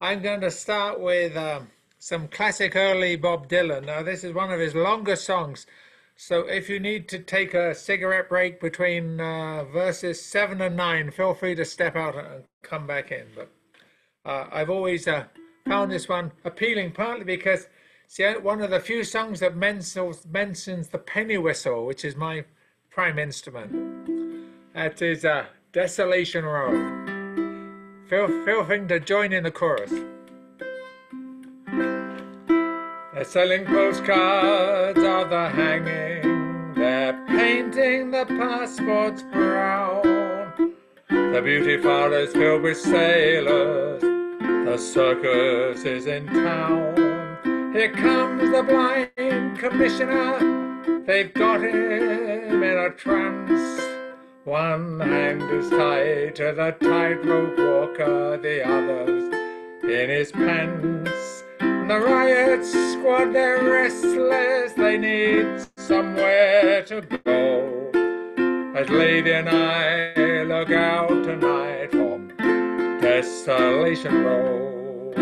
I'm going to start with some classic early Bob Dylan. Now, this is one of his longer songs. So if you need to take a cigarette break between verses 7 and 9, feel free to step out and come back in. But I've always found this one appealing, partly because it's one of the few songs that mentions the penny whistle, which is my prime instrument. That is Desolation Road. Feel free to join in the chorus. They're selling postcards of the hanging. They're painting the passports brown. The beauty parlor's filled with sailors. The circus is in town. Here comes the blind commissioner. They've got him in a trance. One hand is tied to the tightrope walker, the other's in his pants. The riot squad, they're restless, they need somewhere to go. As Lady and I look out tonight from Desolation Road.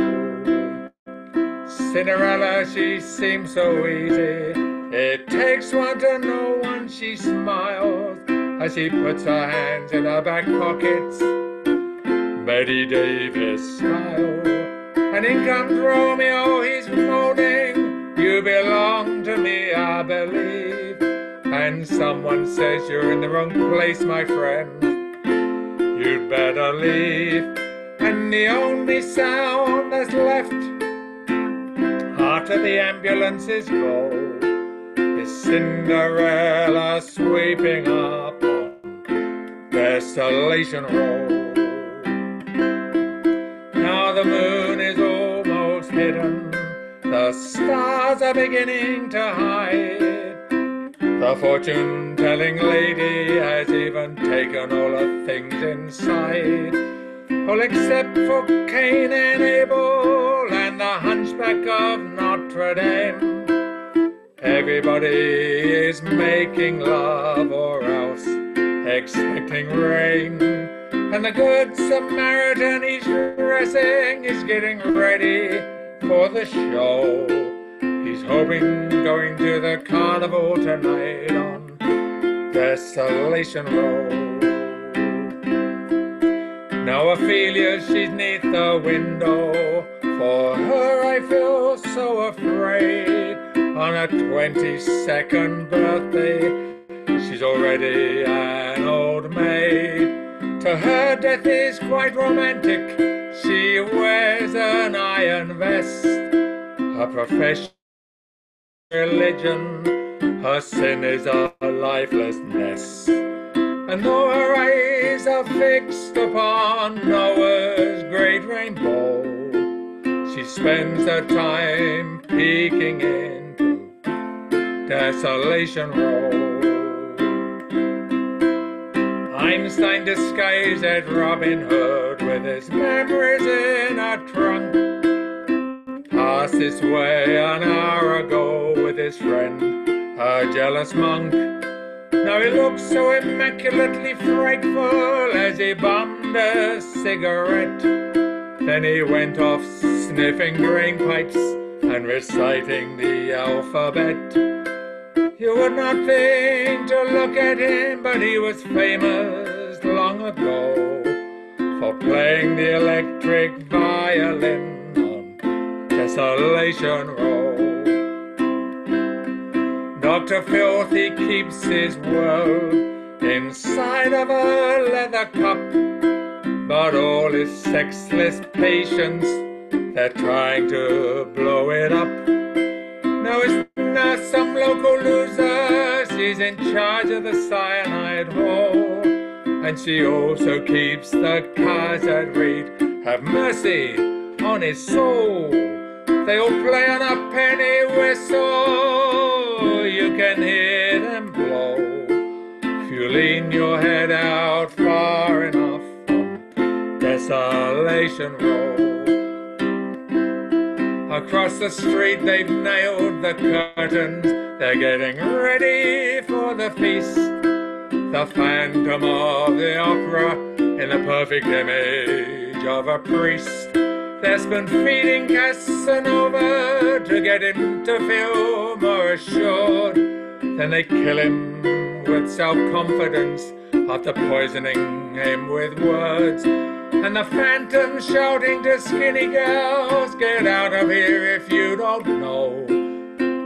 Cinderella, she seems so easy. It takes one to know one, she smiles as she puts her hands in her back pockets, Betty Davis style. And in comes Romeo, he's moaning, you belong to me, I believe. And someone says you're in the wrong place, my friend, you'd better leave. And the only sound that's left after the ambulances go is Cinderella sweeping up on Desolation Road. Now the moon is almost hidden, the stars are beginning to hide. The fortune-telling lady has even taken all the things inside, all except for Cain and Abel and the hunchback of Notre Dame. Everybody is making love or else expecting rain. And the good Samaritan, he's dressing, he's getting ready for the show. He's hoping going to the carnival tonight on Desolation Road. Now Ophelia, she's neath the window. For her I feel so afraid. On her 22nd birthday, she's already an old maid. To her death is quite romantic. She wears an iron vest. Her profession, religion, her sin is a lifelessness. And though her eyes are fixed upon Noah's great rainbow, she spends her time peeking into Desolation Road. Einstein disguised as Robin Hood with his memories in a trunk passed this way an hour ago with his friend, a jealous monk. Now he looks so immaculately frightful as he bummed a cigarette. Then he went off sniffing grain pipes and reciting the alphabet. You would not think to look at him, but he was famous long ago for playing the electric violin on Desolation Road. Dr. Filth, he keeps his world inside of a leather cup, but all his sexless patients, they're trying to blow it up. Now it's some local loser, she's in charge of the cyanide hall, and she also keeps the cars that read, have mercy on his soul. They all play on a penny whistle, you can hear them blow. If you lean your head out far enough on Desolation Road. Across the street they've nailed the curtains, they're getting ready for the feast. The Phantom of the Opera in the perfect image of a priest. They're spoon-feeding Casanova to get him to feel more assured. Then they kill him with self-confidence after poisoning him with words. And the phantom shouting to skinny girls, get out of here if you don't know.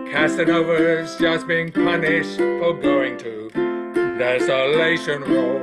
Casanova's just being punished for going to Desolation Row.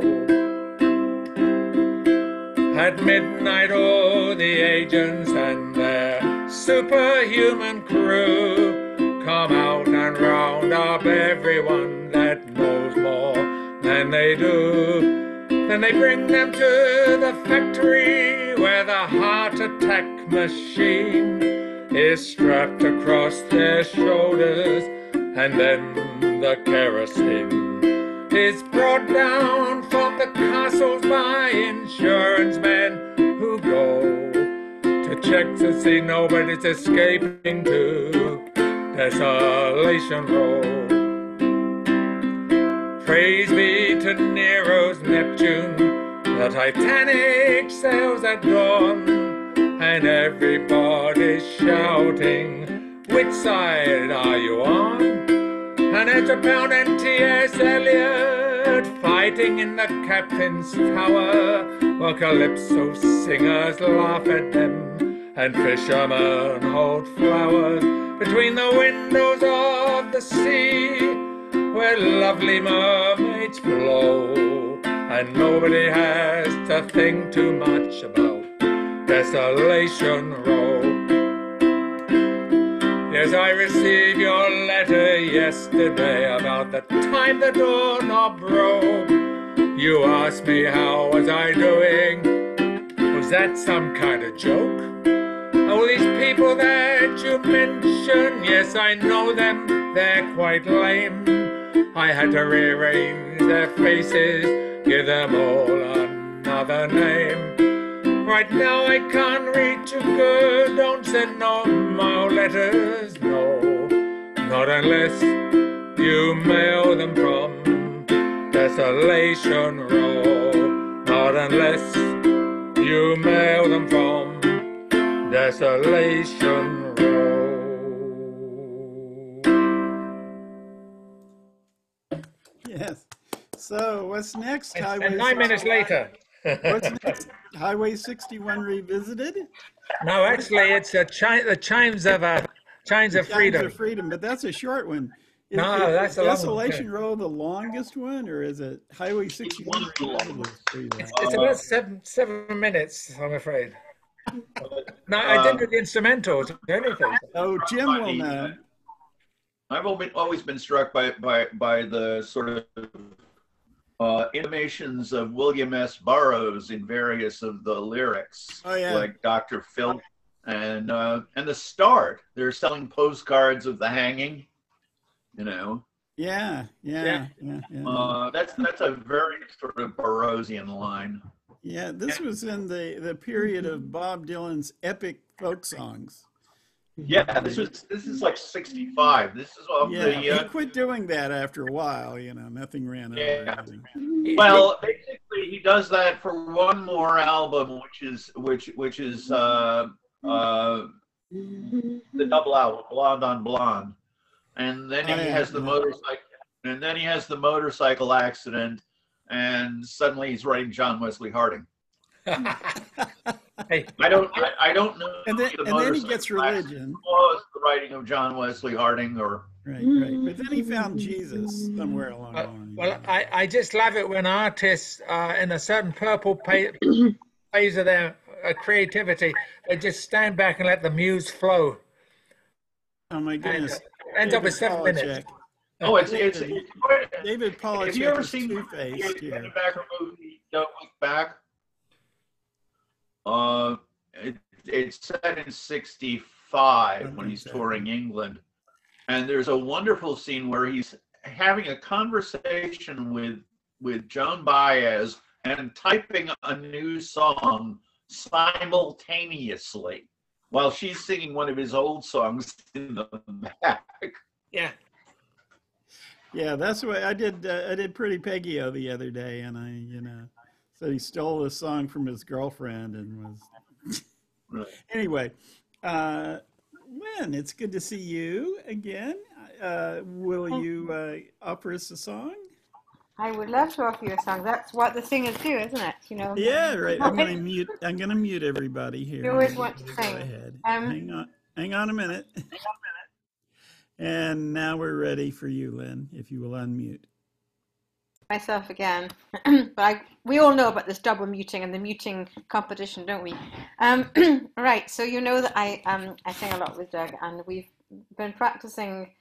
At midnight all the agents and their superhuman crew come out and round up everyone that knows more than they do. Then they bring them to the factory where the heart attack machine is strapped across their shoulders, and then the kerosene is brought down from the castles by insurance men who go to check to see nobody's escaping to Desolation Row. Praise be to Nero's Neptune, the Titanic sails at dawn, and everybody's shouting, which side are you on? And Ezra Pound and T.S. Eliot fighting in the captain's tower, while Calypso singers laugh at them, and fishermen hold flowers between the windows of the sea, where lovely mermaids flow, and nobody has to think too much about Desolation Row. Yes, I received your letter yesterday about the time the doorknob broke. You asked me how was I doing. Was that some kind of joke? All these people that you mention, yes, I know them, they're quite lame. I had to rearrange their faces, give them all another name. Right now I can't reach you good, don't send no more letters, no. Not unless you mail them from Desolation Row. Not unless you mail them from Desolation Row. Yes. So what's next? And 9 minutes later. What's next? Highway 61 Revisited? No, actually, it's the Chimes of Freedom. Chimes of Freedom, but that's a short one. No, that's a long one. Desolation Row the longest one, or is it Highway 61 Revisited? It's about 7 minutes, I'm afraid. No, I didn't do the instrumentals or anything. Oh, Jim will know. I've always been struck by the sort of intimations of William S. Burroughs in various of the lyrics, like Dr. Phil and the Start. They're selling postcards of the hanging, you know. Yeah. That's a very sort of Burroughsian line. Yeah, this was in the period of Bob Dylan's epic folk songs. Yeah, this is like 65. This is of he quit doing that after a while, you know, nothing ran over. Yeah. Well, basically he does that for one more album, which is the double album, Blonde on Blonde. And then he has the motorcycle accident, and suddenly he's writing John Wesley Harding. Hey, I don't know. And then he gets religion. Was the writing of John Wesley Harding, or right. But then he found Jesus somewhere along the line. Well, I just love it when artists in a certain purple phase of their creativity, they just stand back and let the muse flow. Oh my goodness! Ends up with 7 minutes. Oh, it's David Pollock. Have you ever seen Two-Faced here? the movie Don't Look Back? It's set in 65 when he's touring England. And there's a wonderful scene where he's having a conversation with Joan Baez and typing a new song simultaneously while she's singing one of his old songs in the back. Yeah. Yeah, that's what I did. I did Pretty Peggy-O the other day, and I, said he stole a song from his girlfriend and was Right. Anyway, Lynn, it's good to see you again. Will you offer us a song? I would love to offer you a song. That's what the singers do, isn't it? You know. Yeah, right. I'm gonna mute everybody here. You always want to sing. Go ahead. Hang on a minute. And now we're ready for you, Lynn, if you will unmute. Myself again. But we all know about this double muting and the muting competition, don't we? Right, so you know that I sing a lot with Doug, and we've been practicing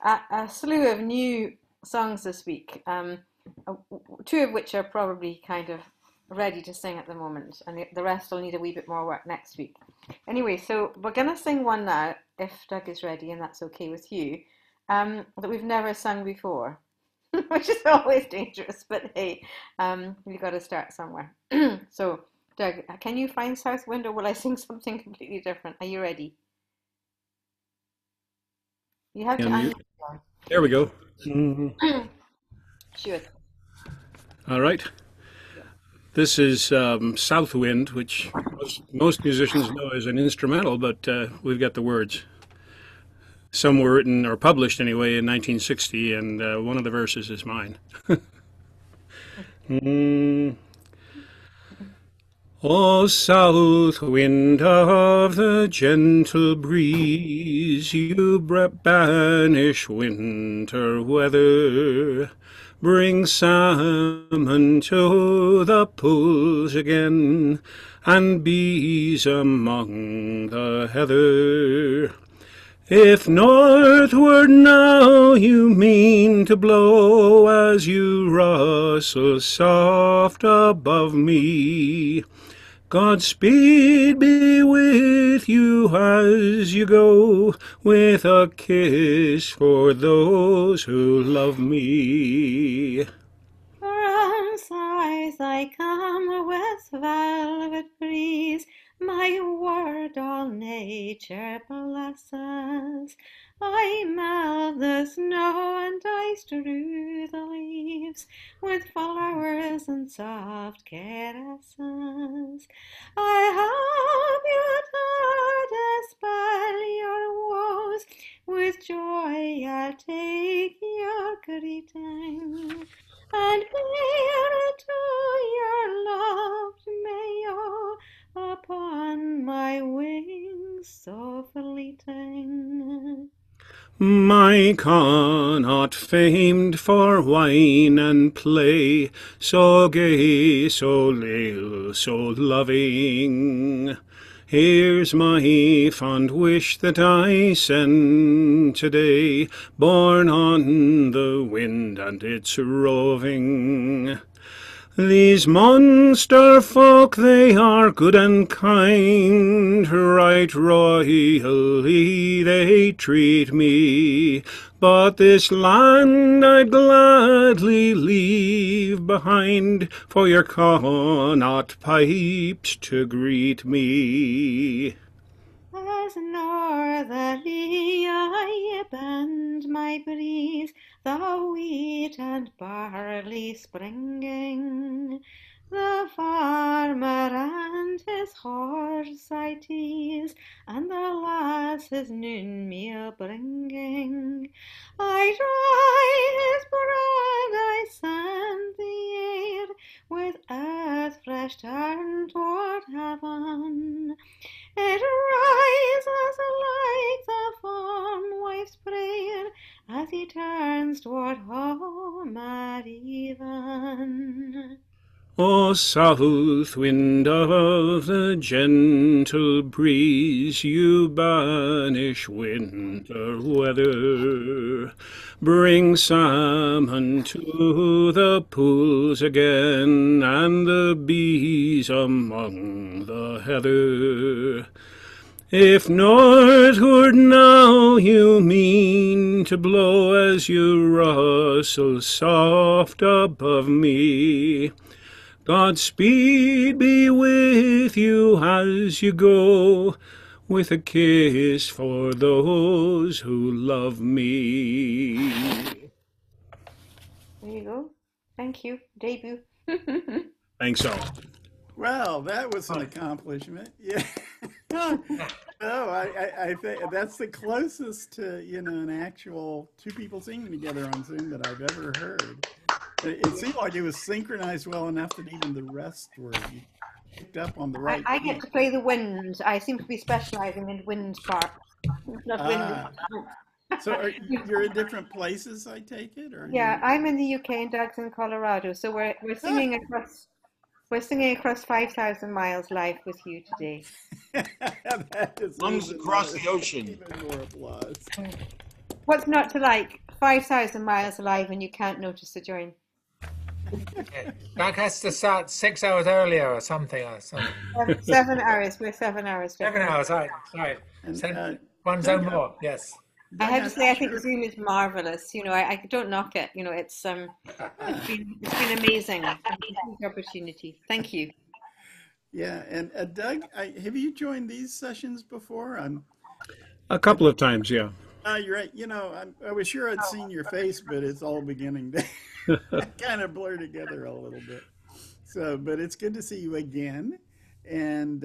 a slew of new songs this week, two of which are probably kind of ready to sing at the moment, and the rest will need a wee bit more work next week. Anyway, so we're going to sing one now, if Doug is ready and that's okay with you, that we've never sung before. Which is always dangerous, but hey, we've got to start somewhere. So, Doug, can you find South Wind, or will I sing something completely different? Are you ready? You have to unmute. There we go. Sure. All right. This is South Wind, which most musicians know as an instrumental, but we've got the words. Some were written, or published anyway, in 1960, and one of the verses is mine. O south wind of the gentle breeze, you banish winter weather, bring salmon to the pools again, and bees among the heather. If northward now you mean to blow, as you rustle soft above me, Godspeed be with you as you go, with a kiss for those who love me. From south I come with velvet breeze, my word all nature blesses. I melt the snow and I strew the leaves with flowers and soft caresses. I help you to dispel your woes, with joy I'll take your greeting, and bear to your loved Mayo upon my wings so fleeting. My Connaught famed for wine and play, so gay, so leal, so loving. Here's my fond wish that I send today, borne on the wind and its roving. These monster folk, they are good and kind, right royally they treat me, but this land I'd gladly leave behind, for your Connaught pipes to greet me. As northerly I bend my breeze, the wheat and barley springing, the farmer and his horse I tease, and the lass his noon meal bringing. I dry his bread, I send the air, with earth fresh turned toward heaven. It rises like the farm wife's prayer, as he turns toward home at even. O south wind of the gentle breeze, you banish winter weather, bring salmon to the pools again, and the bees among the heather. If northward now you mean to blow, as you rustle soft above me, Godspeed be with you as you go, with a kiss for those who love me. There you go. Thank you. Debut. Thanks all. Well, that was an accomplishment. Yeah. No, I think that's the closest to, an actual two people singing together on Zoom that I've ever heard. It seemed like it was synchronized well enough that even the rest were picked up on the right I key. get to play the wind. I seem to be specializing in wind parts. Not wind. So you're in different places, I take it, or Yeah, I'm in the UK and Doug's in Colorado. So we're singing across 5,000 miles live with you today. that is Lungs across the ocean. Even more applause. What's not to like? 5,000 miles alive and you can't notice the join. Doug has to start 6 hours earlier or something. 7 hours. We're 7 hours. 7 hours, right. And, one zone more, yes. I have to say, I think Zoom is marvelous. I don't knock it. It's been amazing. A huge opportunity. Thank you. Yeah, and Doug, have you joined these sessions before? A couple of times, yeah. You're right. I was sure I'd seen your face, but it's all beginning to kind of blur together a little bit. So, but it's good to see you again. And,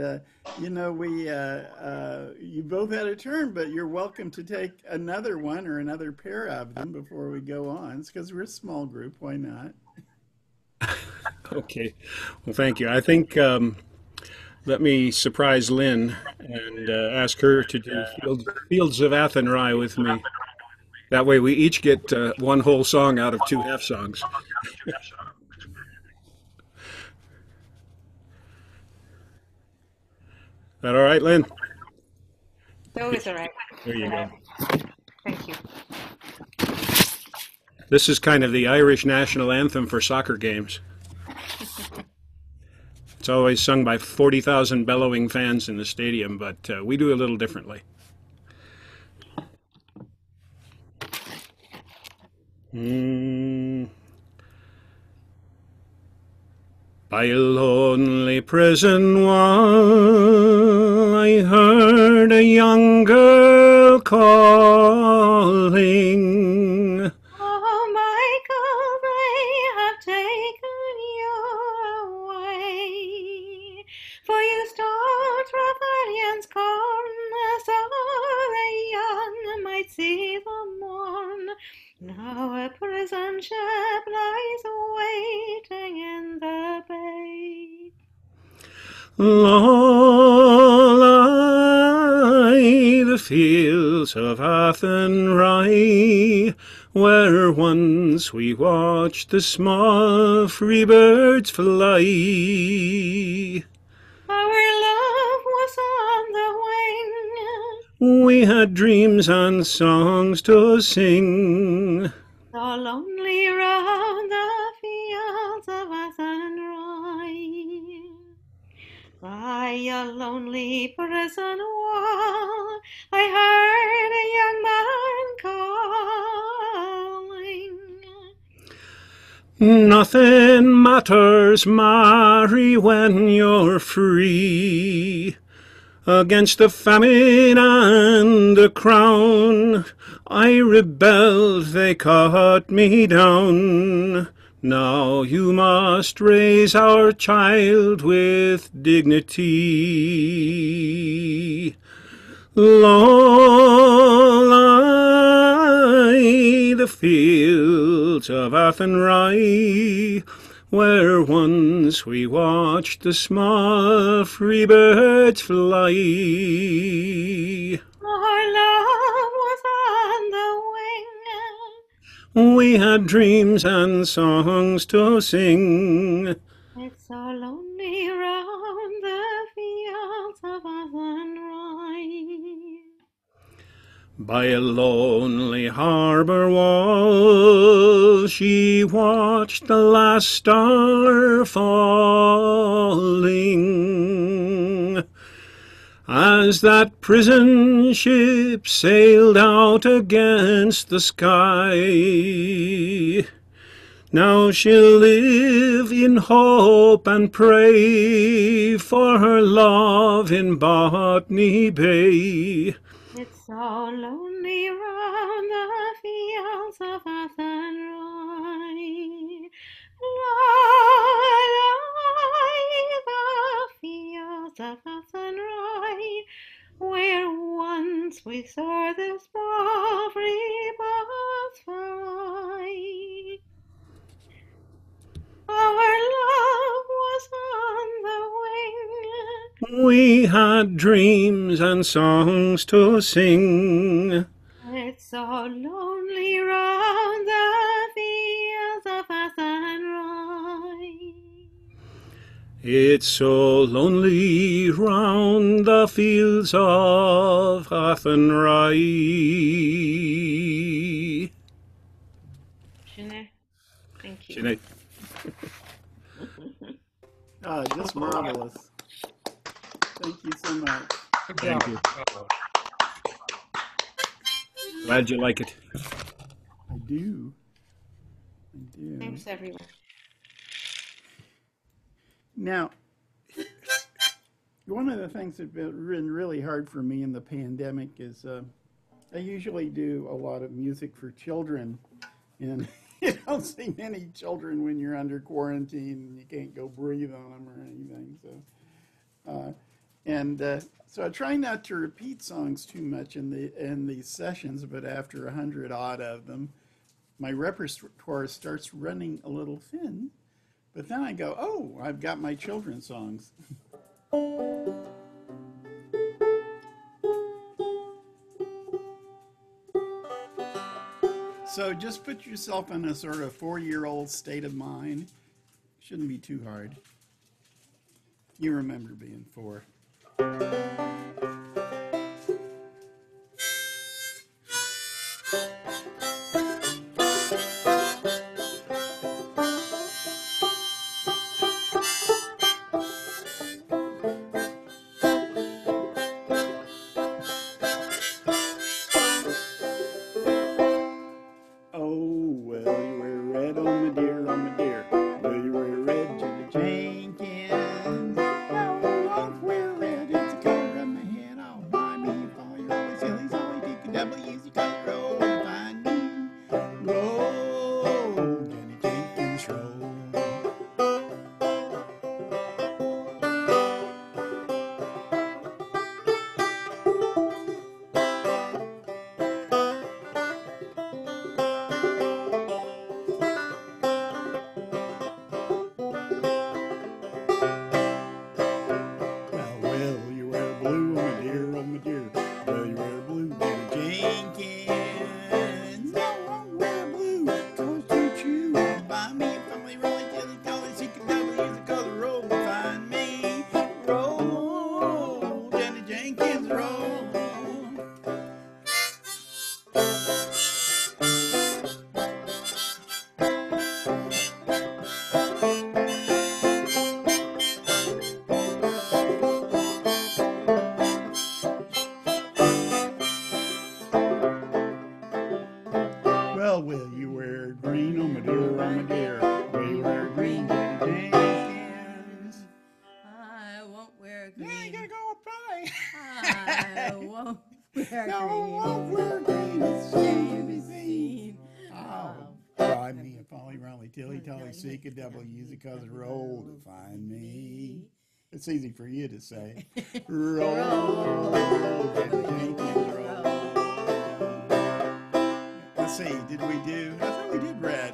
you both had a turn, but you're welcome to take another one or another pair of them before we go on. It's because we're a small group. Why not? Okay. Well, thank you. I think let me surprise Lynn and ask her to do Fields of Athenry with me. That way we each get one whole song out of two half songs. That all right, Lynn? So is all right. There you go. Thank you. This is kind of the Irish national anthem for soccer games. It's always sung by 40,000 bellowing fans in the stadium, but we do a little differently. By a lonely prison wall, I heard a young girl calling. Oh, Michael, they have taken you away, for you stole Trevelyan's corn, so the young might see the morn. Now a prison ship lies waiting in the bay. Lo, lie the fields of Athenry, where once we watched the small free birds fly. Our love was on the wing. We had dreams and songs to sing. So lonely round the fields of Athenry, by a lonely prison wall, I heard a young man calling. Nothing matters, Mary, when you're free. Against the famine and the crown, I rebelled, they cut me down. Now you must raise our child with dignity. Lo, lie the fields of Athenry, where once we watched the small free birds fly. Our love was on the wing. We had dreams and songs to sing. It's so lonely round the fields of Athenry. By a lonely harbour wall, she watched the last star falling, as that prison ship sailed out against the sky. Now she'll live in hope and pray for her love in Botany Bay. It's so lonely round the fields of Athenry. Lie the fields of Athenry, where once we saw the small free birds fly. Our love was on the wing. We had dreams and songs to sing. It's so lonely round the fields of Athenry. It's so lonely round the fields of Athenry. Sinead, thank you. Sinead. Just marvelous. Thank you so much. Thank you. Glad you like it. I do. Thanks, everyone. Now, one of the things that's been really hard for me in the pandemic is I usually do a lot of music for children, and you don't see many children when you're under quarantine and you can't go breathe on them or anything. So I try not to repeat songs too much in these sessions, but after 100 odd of them, my repertoire starts running a little thin. But then I go, oh, I've got my children's songs. So just put yourself in a sort of 4-year-old state of mind. Shouldn't be too hard. You remember being 4. It's easy for you to say. Roll, Jenkins, roll. Let's see, did we do? I thought we did red.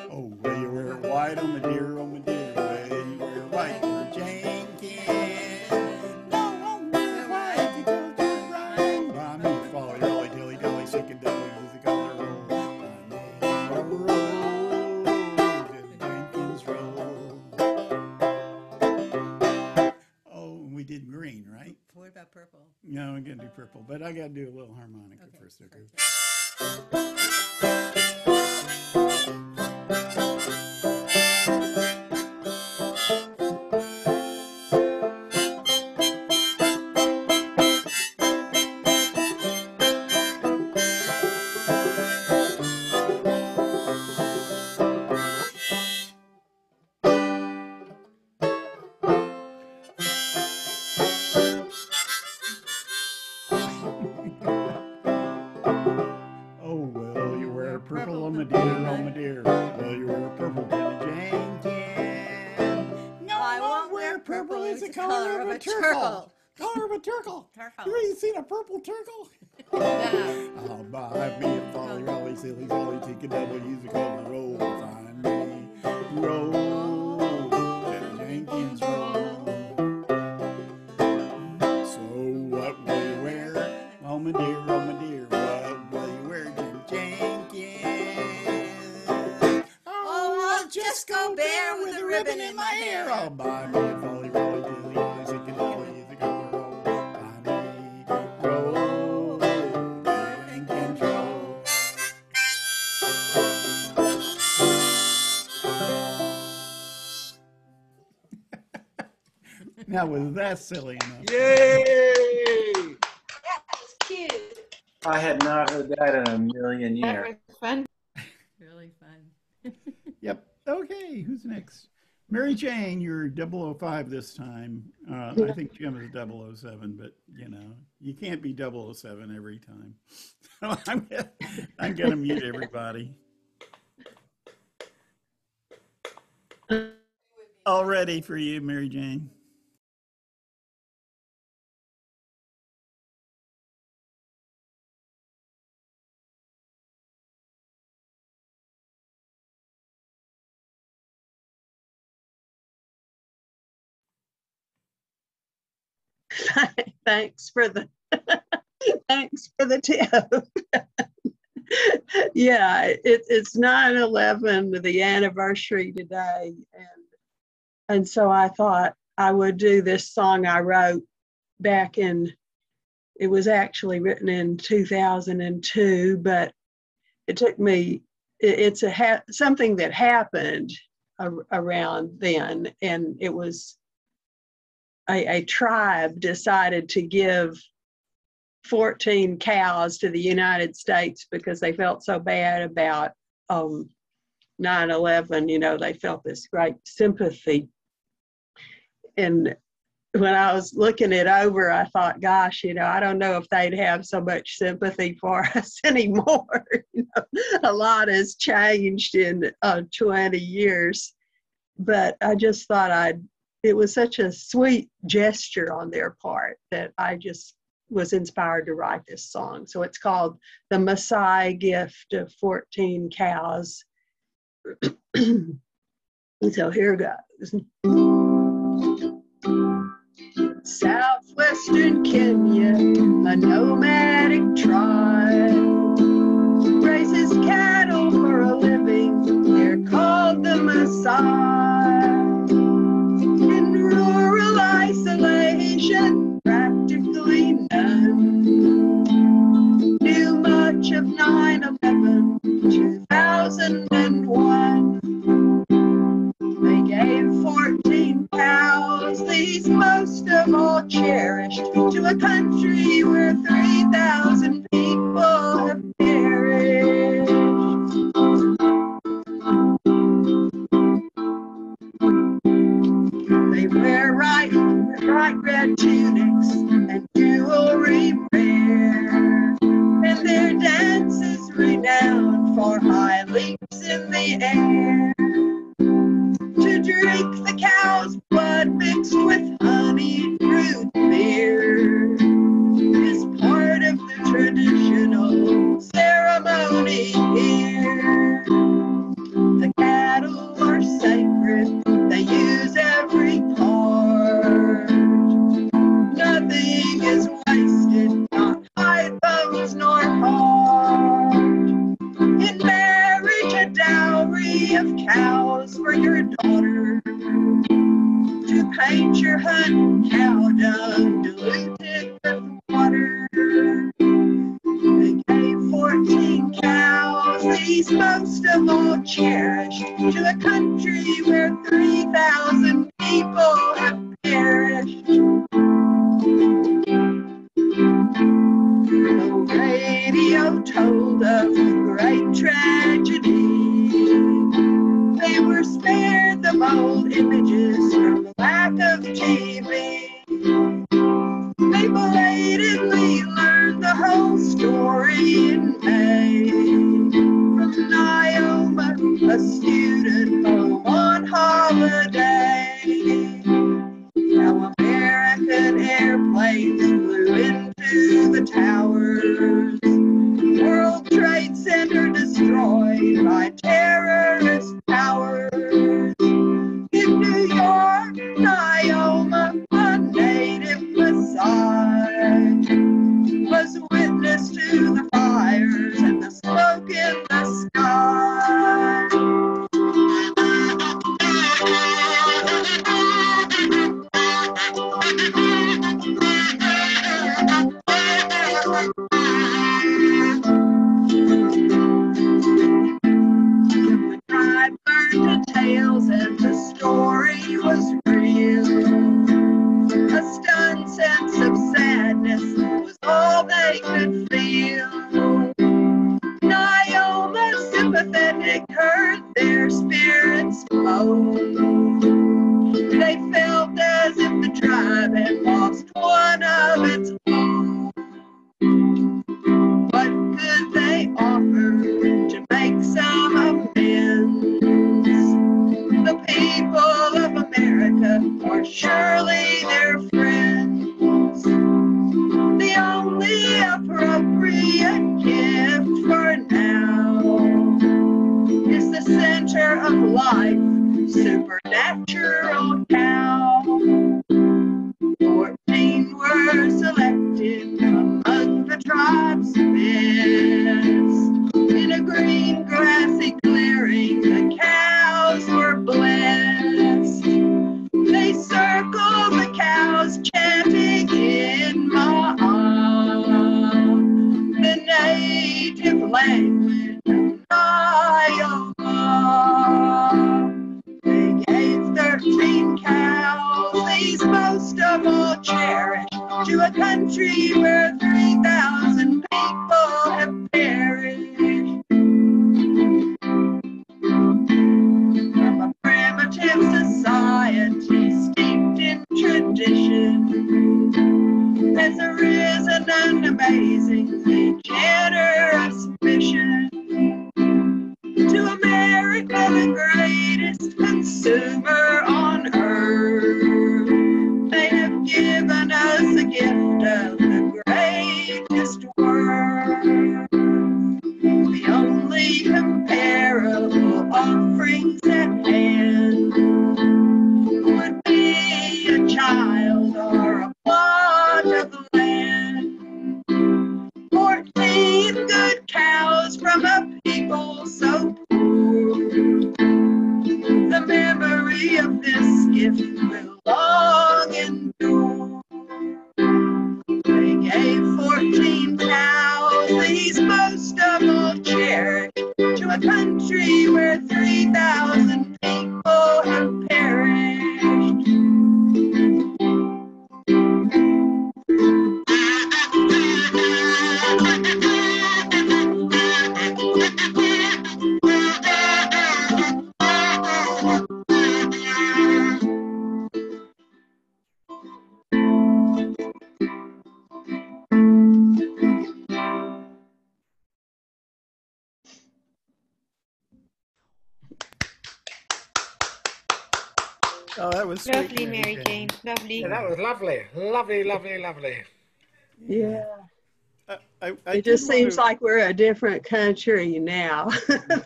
Oh, will you wear white on my dear, will you wear white on Jenkins? No, I won't wear white because you're right. Buy me a folly, rolly, dilly, dilly, sick and devil, use the color roll. Did green, right? What about purple? No, I'm going to do purple, but I got to do a little harmonica first, okay? Will you wear purple, Jenny Jenkins? No, I won't wear color of a turtle. Color of a turtle. Turtle. You really seen a purple turtle? Yeah. I'll buy me a folly, rolly, silly, jolly, take a double, use a cover, roll, find me, roll, Jenkins roll. So what will you wear, oh my dear, what will you wear, Jim Jenkins? Oh, I'll just go bare with a ribbon in my hair. I'll buy me a folly, rolly, dilly, dilly, take a double, use a cover, roll, find me, roll, Jenkins roll. Now was that silly enough? Yay! That's cute. I had not heard that in a million That years. was fun. Really fun. Yep. Okay, who's next? Mary Jane, you're 005 this time. I think Jim is 007, but you know, you can't be 007 every time. So I'm gonna mute everybody. All ready for you, Mary Jane. Thanks for the thanks for the tip. Yeah, it's 9/11, the anniversary today, and so I thought I would do this song I wrote back in. It was actually written in 2002, but it took me. It's something that happened around then, and it was. A tribe decided to give 14 cows to the United States because they felt so bad about 9/11. You know, they felt this great sympathy. And when I was looking it over, I thought, gosh, you know, I don't know if they'd have so much sympathy for us anymore. You know, a lot has changed in 20 years. But I just thought it was such a sweet gesture on their part that I just was inspired to write this song. So it's called The Messiah Gift of 14 Cows. So here goes. Southwestern Kenya, a nomadic tribe, raises cattle for a living. They're called the Maasai. In rural isolation, practically none knew much of 9/11, 2001. They gave 14 cows, these most of all cherished, to a country where 3,000 people have perished. They wear bright red tunics and jewelry rare, and their dances renowned for high leaps in the air. To drink the cow's blood mixed with honey root beer is part of the traditional ceremony here. The cattle are sacred, they use every part. Nothing is wasted, not hide, bones, nor heart. In marriage, a dowry of cows for your daughter, to paint your hut, cow dung diluted with water. They gave 14 cows, these most of all cherished, to a country where 3,000 people have perished. The radio told of great tragedy. They were spared the bold images from lack of TV. They belatedly learned the whole story in May from Naoma, a student home on holiday. Now America its own. What could they offer to make some amends? The people of America are surely their friends. The only appropriate gift for now is the center of life, supernatural cow. 14 were selected among the tribes best. In a green grassy clearing, the cows were blessed. They circled the cows, chanting in Ma'am, the native language of Iowa. They gave 13 cows, these most of all cherished, to a country where 3,000 people have perished. From a primitive society steeped in tradition has arisen an amazingly generous mission. To America, the greatest consumer on earth, they have given us a gift of the greatest worth. The only comparable offerings at hand would be a child or a plot of land. 14 good cows from a people so poor. The memory of this gift will long endure. They gave 14 cows, these most of all cherished, to a country where 3,000 people have perished. Oh, that was sweet, Lovely, Mary Jane. Lovely. Yeah, that was lovely. Lovely, lovely, lovely. Yeah. I It just did want seems to- like we're a different country now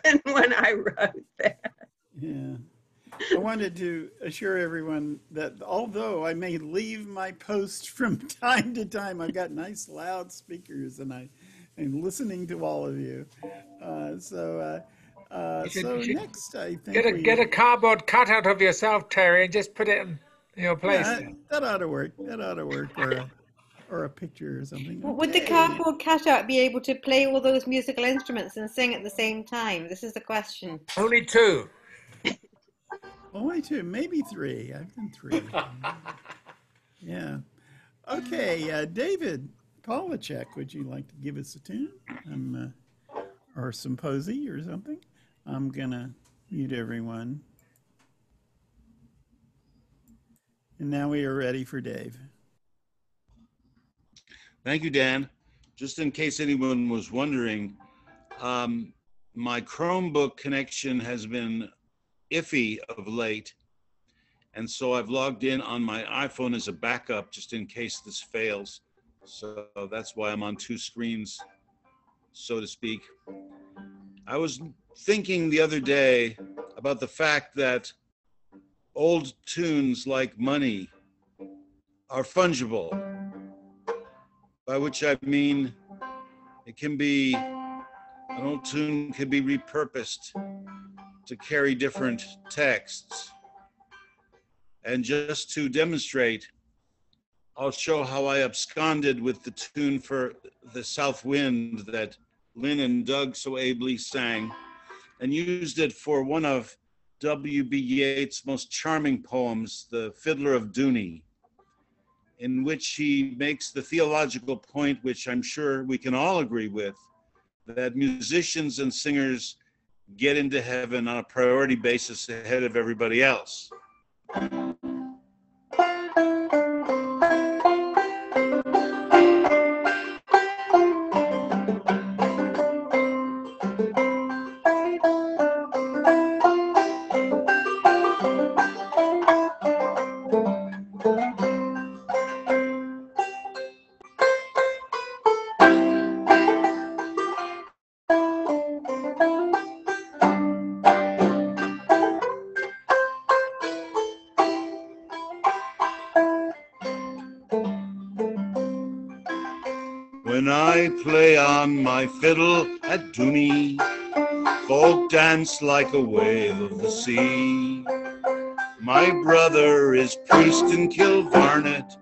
than when I wrote that. Yeah. I wanted to assure everyone that although I may leave my post from time to time, I've got nice loud speakers and I'm listening to all of you. So next, I think get a cardboard cutout of yourself, Terry, and just put it in your place. Yeah, that ought to work. That ought to work. Or a picture or something. Would the Okay. cardboard cutout be able to play all those musical instruments and sing at the same time? This is the question. Only 2. Only 2, maybe 3. I've done 3. Yeah. Okay, David Polachek, would you like to give us a tune? Or some posy or something? I'm going to mute everyone. And now we are ready for Dave. Thank you, Dan. Just in case anyone was wondering, my Chromebook connection has been iffy of late. And so I've logged in on my iPhone as a backup just in case this fails. So that's why I'm on 2 screens, so to speak. I was thinking the other day about the fact that old tunes like Money are fungible, by which I mean it can be, an old tune can be repurposed to carry different texts. And just to demonstrate, I'll show how I absconded with the tune for The South Wind that Lynn and Doug so ably sang, and used it for one of W.B. Yeats' most charming poems, The Fiddler of Dooney, in which he makes the theological point, which I'm sure we can all agree with, that musicians and singers get into heaven on a priority basis ahead of everybody else. When I play on my fiddle at Dooney, folk dance like a wave of the sea. My brother is priest in Kilvarnet,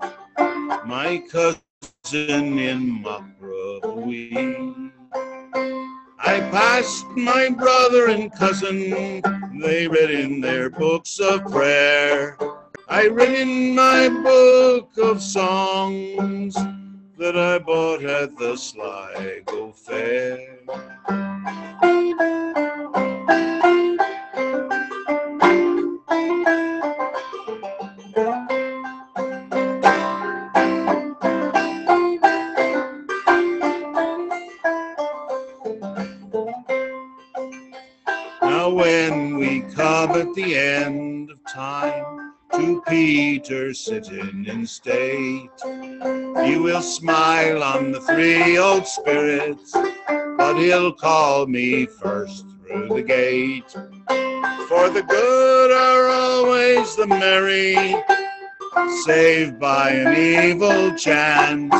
my cousin in Muckrowee. I passed my brother and cousin, they read in their books of prayer. I read in my book of songs that I bought at the Sligo Fair. Now when we come at the end of time to Peter sitting in state, he will smile on the three old spirits, but he'll call me first through the gate. For the good are always the merry, saved by an evil chance,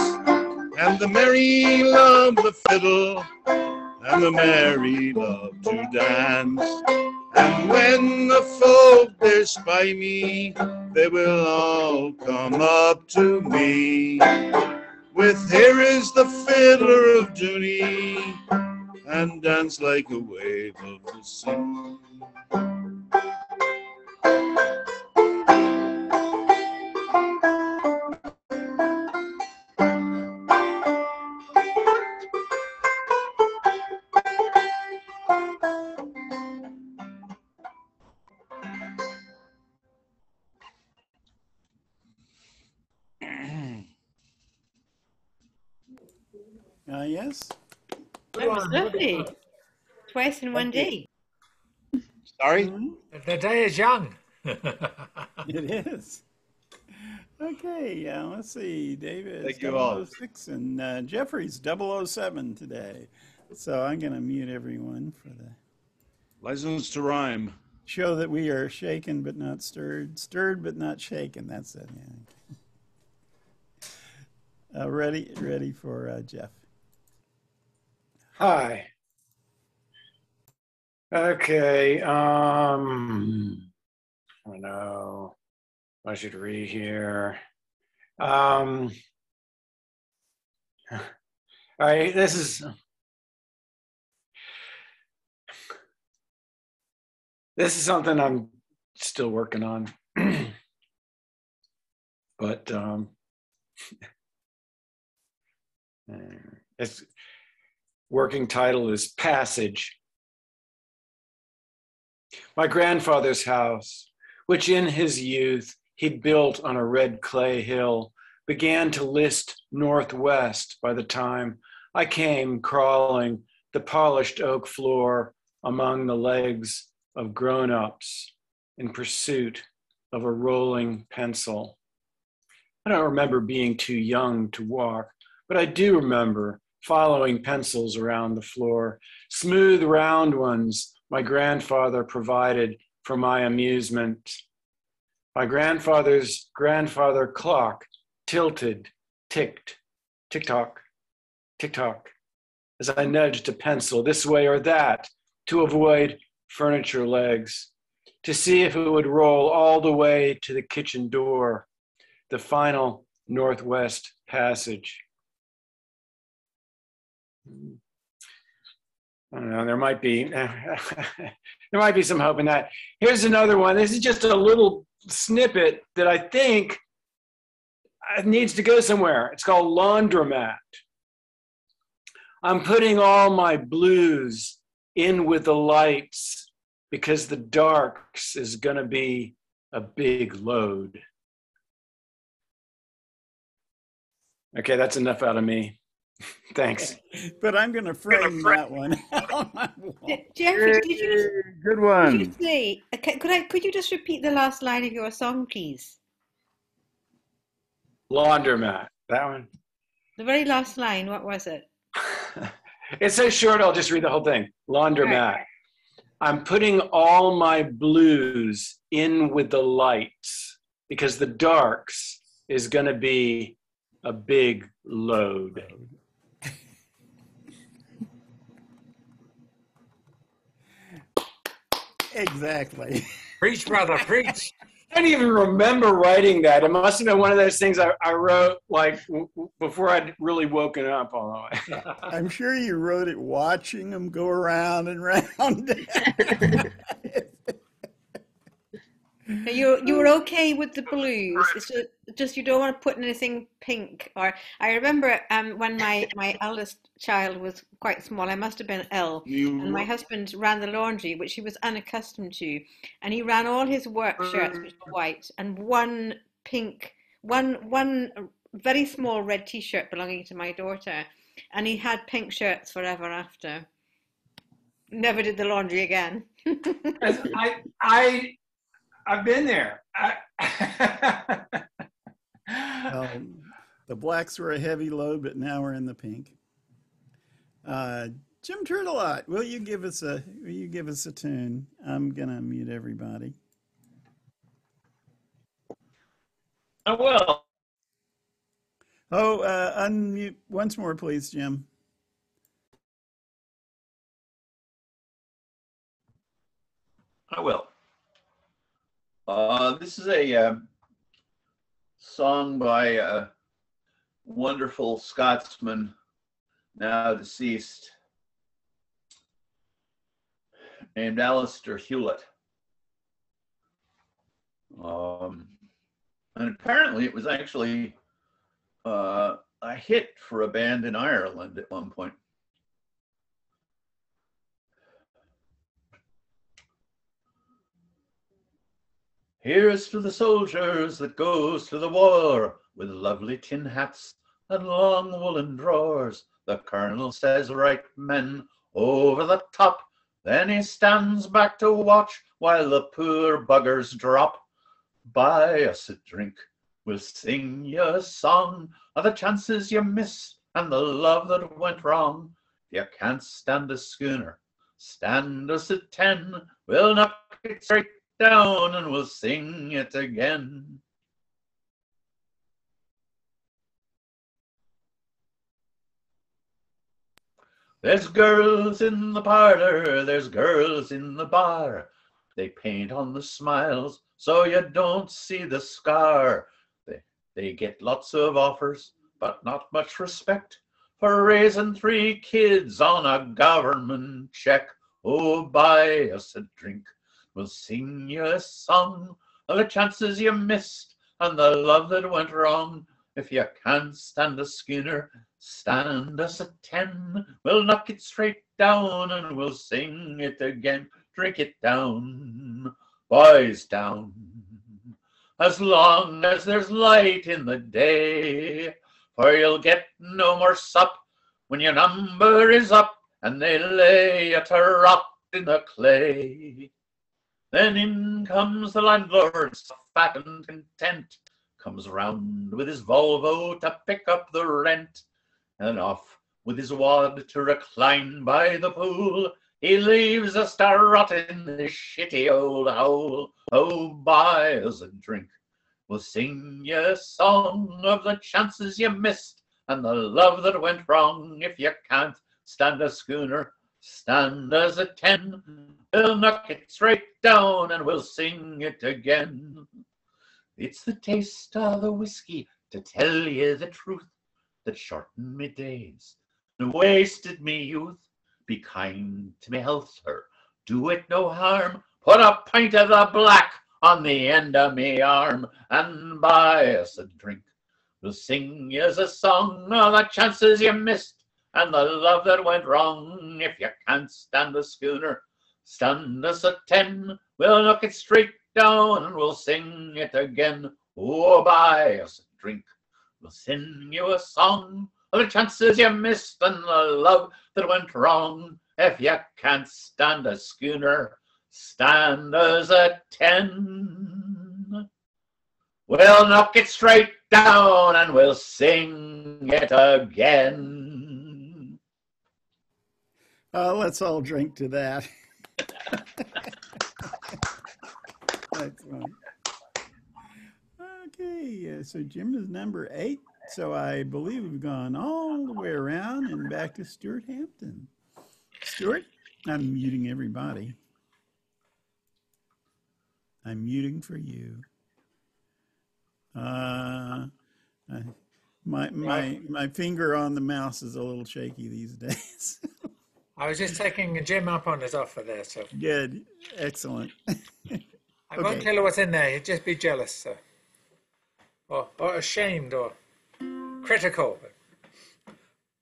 and the merry love the fiddle, and the merry love to dance. And when the folk there spy me, they will all come up to me with "Here is the fiddler of Dooney," and dance like a wave of the sea. Yes. That was lovely. Twice in one day. Sorry? The day is young. It is. Okay, let's see. David Thank you all. 006 and Jeffrey's 007 today. So I'm going to mute everyone for the License to rhyme. show that we are shaken but not stirred, stirred but not shaken. That's it. Yeah. Ready for Jeff. Hi. Okay. I don't know. I should read here. All right. This is something I'm still working on, but its working title is Passage. My grandfather's house, which in his youth he'd built on a red clay hill, began to list northwest by the time I came crawling the polished oak floor among the legs of grown-ups in pursuit of a rolling pencil. I don't remember being too young to walk, but I do remember following pencils around the floor, smooth round ones my grandfather provided for my amusement. My grandfather's grandfather clock tilted, ticked, tick-tock, tick-tock, as I nudged a pencil this way or that to avoid furniture legs, to see if it would roll all the way to the kitchen door, the final northwest passage. I don't know, there might be some hope in that. Here's another one. This is just a little snippet that I think needs to go somewhere. It's called Laundromat. I'm putting all my blues in with the lights because the darks is gonna be a big load. Okay, that's enough out of me. Thanks. But I'm going to frame that one. Jeffrey, did you? Good one. Did you say? Could you just repeat the last line of your song, please? Laundromat. That one. The very last line. What was it? It's so short. I'll just read the whole thing. Laundromat. Right. I'm putting all my blues in with the lights because the darks is going to be a big load. Exactly. Preach, brother, preach. I don't even remember writing that. It must have been one of those things I wrote like before I'd really woken up all the way. I'm sure you wrote it watching them go around and round. You were okay with the blues. It's just you don't want to put anything pink. Or I remember when my eldest child was quite small. I must have been ill, and my husband ran the laundry, which he was unaccustomed to, and he ran all his work shirts, which were white, and one very small red T-shirt belonging to my daughter, and he had pink shirts forever after. Never did the laundry again. I've been there. The blacks were a heavy load, but now we're in the pink. Jim Turtelot, will you give us a tune? I'm gonna mute everybody. I will. Oh, unmute once more, please, Jim. I will. This is a song by a wonderful Scotsman, now deceased, named Alistair Hewlett. And apparently it was actually a hit for a band in Ireland at one point. Here's to the soldiers that goes to the war with lovely tin hats and long woolen drawers. The colonel says, right men, over the top. Then he stands back to watch while the poor buggers drop. Buy us a drink, we'll sing you a song of the chances you missed and the love that went wrong. If you can't stand a schooner, stand us at 10. We'll knock it straight down and we'll sing it again. There's girls in the parlor, there's girls in the bar. They paint on the smiles so you don't see the scar. They get lots of offers, but not much respect for raising 3 kids on a government check. Oh, buy us a drink, we'll sing you a song of the chances you missed and the love that went wrong. If you can't stand a schooner, stand us a 10. We'll knock it straight down and we'll sing it again. Drink it down, boys, down. As long as there's light in the day, for you'll get no more sup when your number is up and they lay you to rot in the clay. Then in comes the landlord, fat and content, comes round with his Volvo to pick up the rent, and off with his wad to recline by the pool. He leaves us to rot in this shitty old hole. Oh, buy us a drink, we'll sing you a song of the chances you missed and the love that went wrong. If you can't stand a schooner, stand us a 10. We'll knock it straight down and we'll sing it again. It's the taste of the whiskey, to tell you the truth, that shortened me days and wasted me youth. Be kind to me health, sir, do it no harm. Put a pint of the black on the end of me arm and buy us a drink. We'll sing you a song of the chances you missed and the love that went wrong. If you can't stand the schooner, stand us a 10. We'll knock it straight down and we'll sing it again. Oh, buy us a drink, We'll sing you a song of the chances you missed and the love that went wrong. If you can't stand a schooner, stand us a 10. We'll knock it straight down and we'll sing it again. Let's all drink to that. That's fun. Okay, so Jim is number 8. So I believe we've gone all the way around and back to Stuart Hampton. Stuart, I'm muting everybody. I'm muting for you. My finger on the mouse is a little shaky these days. I was just taking Jim up on his offer there, so. Good, excellent. I won't tell you what's in there. He'd just be jealous, so. Or ashamed, or critical.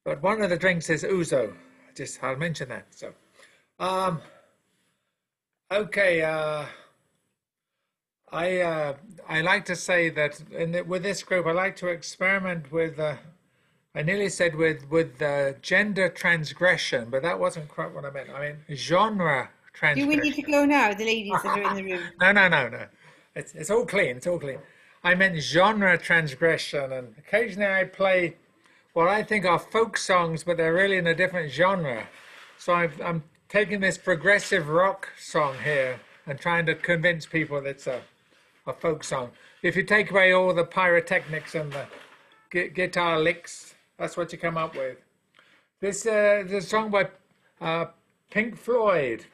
But one of the drinks is ouzo. I'll mention that. So, okay. I like to say that with this group, I like to experiment with. I nearly said with gender transgression, but that wasn't quite what I meant. I mean genre transgression. Do we need to go now, the ladies that are in the room? No. It's all clean. It's all clean. I meant genre transgression, and occasionally I play what I think are folk songs, but they're really in a different genre. So I'm taking this progressive rock song here and trying to convince people that it's a folk song. If you take away all the pyrotechnics and the guitar licks, that's what you come up with. This is a song by Pink Floyd.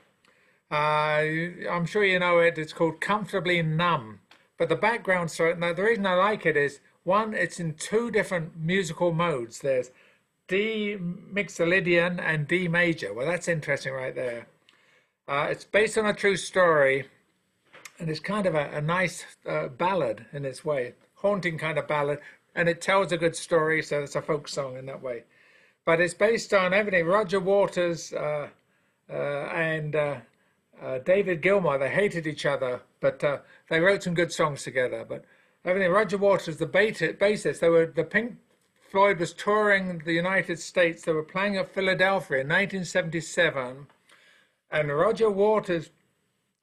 I'm sure you know it. It's called Comfortably Numb. But the background story, now the reason I like it is, one, it's in 2 different musical modes. There's D Mixolydian and D major. Well, that's interesting right there. It's based on a true story, and it's kind of a nice ballad in its way, haunting kind of ballad, and it tells a good story, so it's a folk song in that way. But it's based on everything. Roger Waters and David Gilmour, they hated each other, but they wrote some good songs together. But everything, Roger Waters, the bassist, the Pink Floyd was touring the United States. They were playing at Philadelphia in 1977, and Roger Waters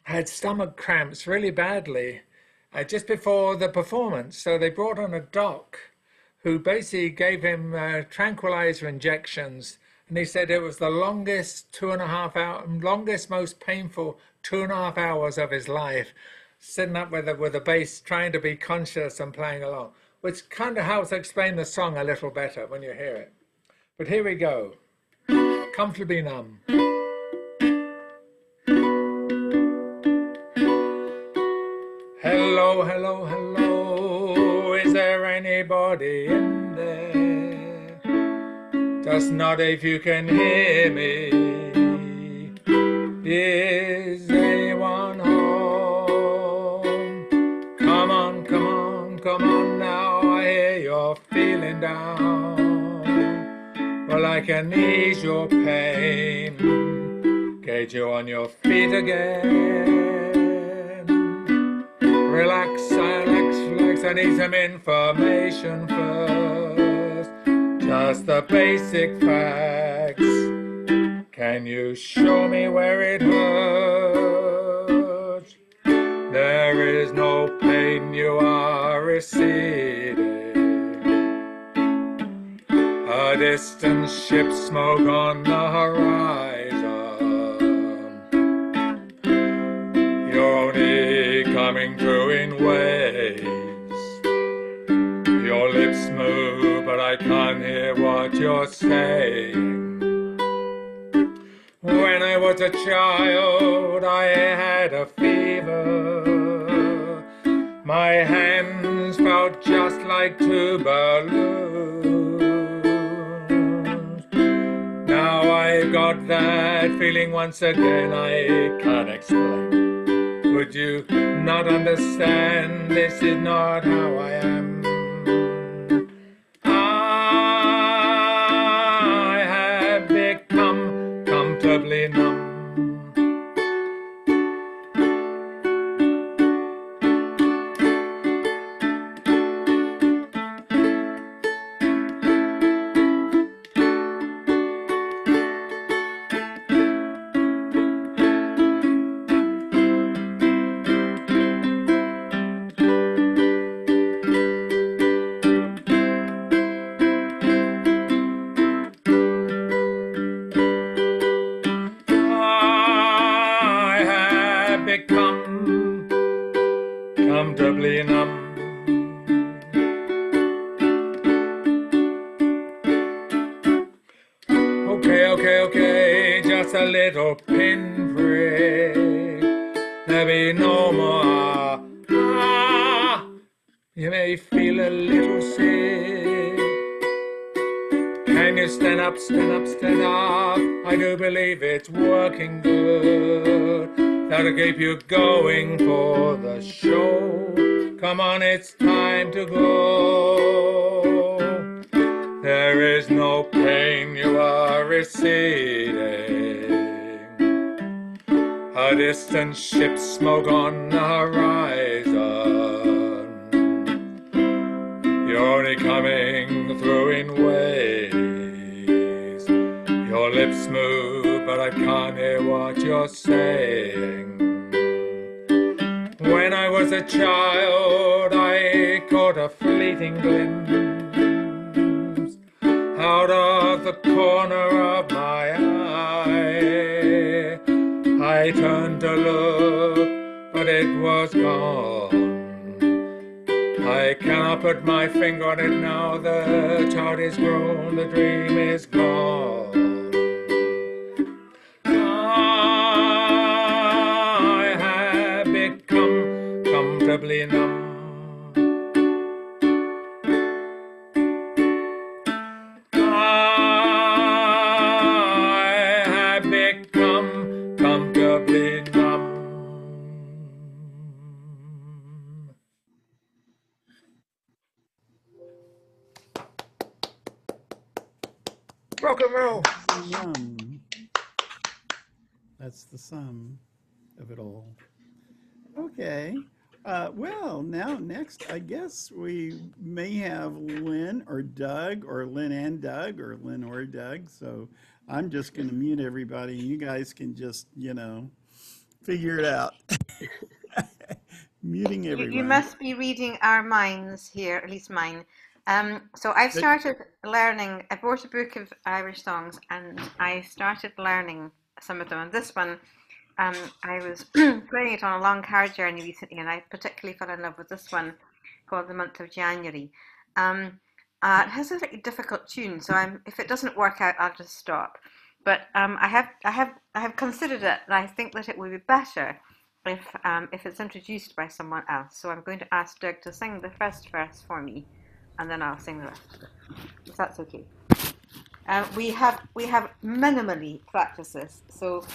had stomach cramps really badly just before the performance. So they brought on a doc who basically gave him tranquilizer injections. And he said it was the longest 2.5 hour, most painful 2.5 hours of his life, sitting up with a bass, trying to be conscious and playing along, which kind of helps explain the song a little better when you hear it. But here we go. Comfortably Numb. Hello, hello, hello. Is there anybody in there? Just nod if you can hear me. Is anyone home? Come on, come on, come on now. I hear you're feeling down. Well, I can ease your pain, get you on your feet again. Relax, relax, relax. I need some information first. Just the basic facts. Can you show me where it hurts? There is no pain, you are receding. A distant ship, smoke on the horizon. You're only coming through in waves. Your lips move, but I can't hear what you're saying. When I was a child, I had a fever. My hands felt just like 2 balloons. Now I've got that feeling once again I can't explain. Would you not understand? This is not how I am. I have become comfortably numb. Okay, just a little pinprick. There be no more. You may feel a little sick. Can you stand up, stand up, stand up? I do believe it's working good. That'll keep you going for the show. Come on, it's time to go. There is no pain, you are receding. A distant ship's smoke on the horizon. You're only coming through in waves. Your lips move, but I can't hear what you're saying. When I was a child, I caught a fleeting glimpse out of the corner of my eye. I turned to look, but it was gone. I cannot put my finger on it now. The child is grown, the dream is gone. I have become comfortably numb. I have become comfortably numb. Rock and roll. That's the sum of it all. Okay. Well, now next, I guess we may have Lynn or Doug, or Lynn and Doug, or Lynn or Doug. So I'm just going to mute everybody, and you guys can just, figure it out. Muting everyone. You must be reading our minds here, at least mine. So I've started learning. I bought a book of Irish songs, and I started learning some of them. And this one, I was playing it on a long car journey recently, and I particularly fell in love with this one called "The Month of January." It has a very difficult tune, so if it doesn't work out, I'll just stop. But I have considered it, and I think that it would be better if it's introduced by someone else. So I'm going to ask Doug to sing the first verse for me, and then I'll sing the rest of it, if that's okay. We have minimally practiced this, so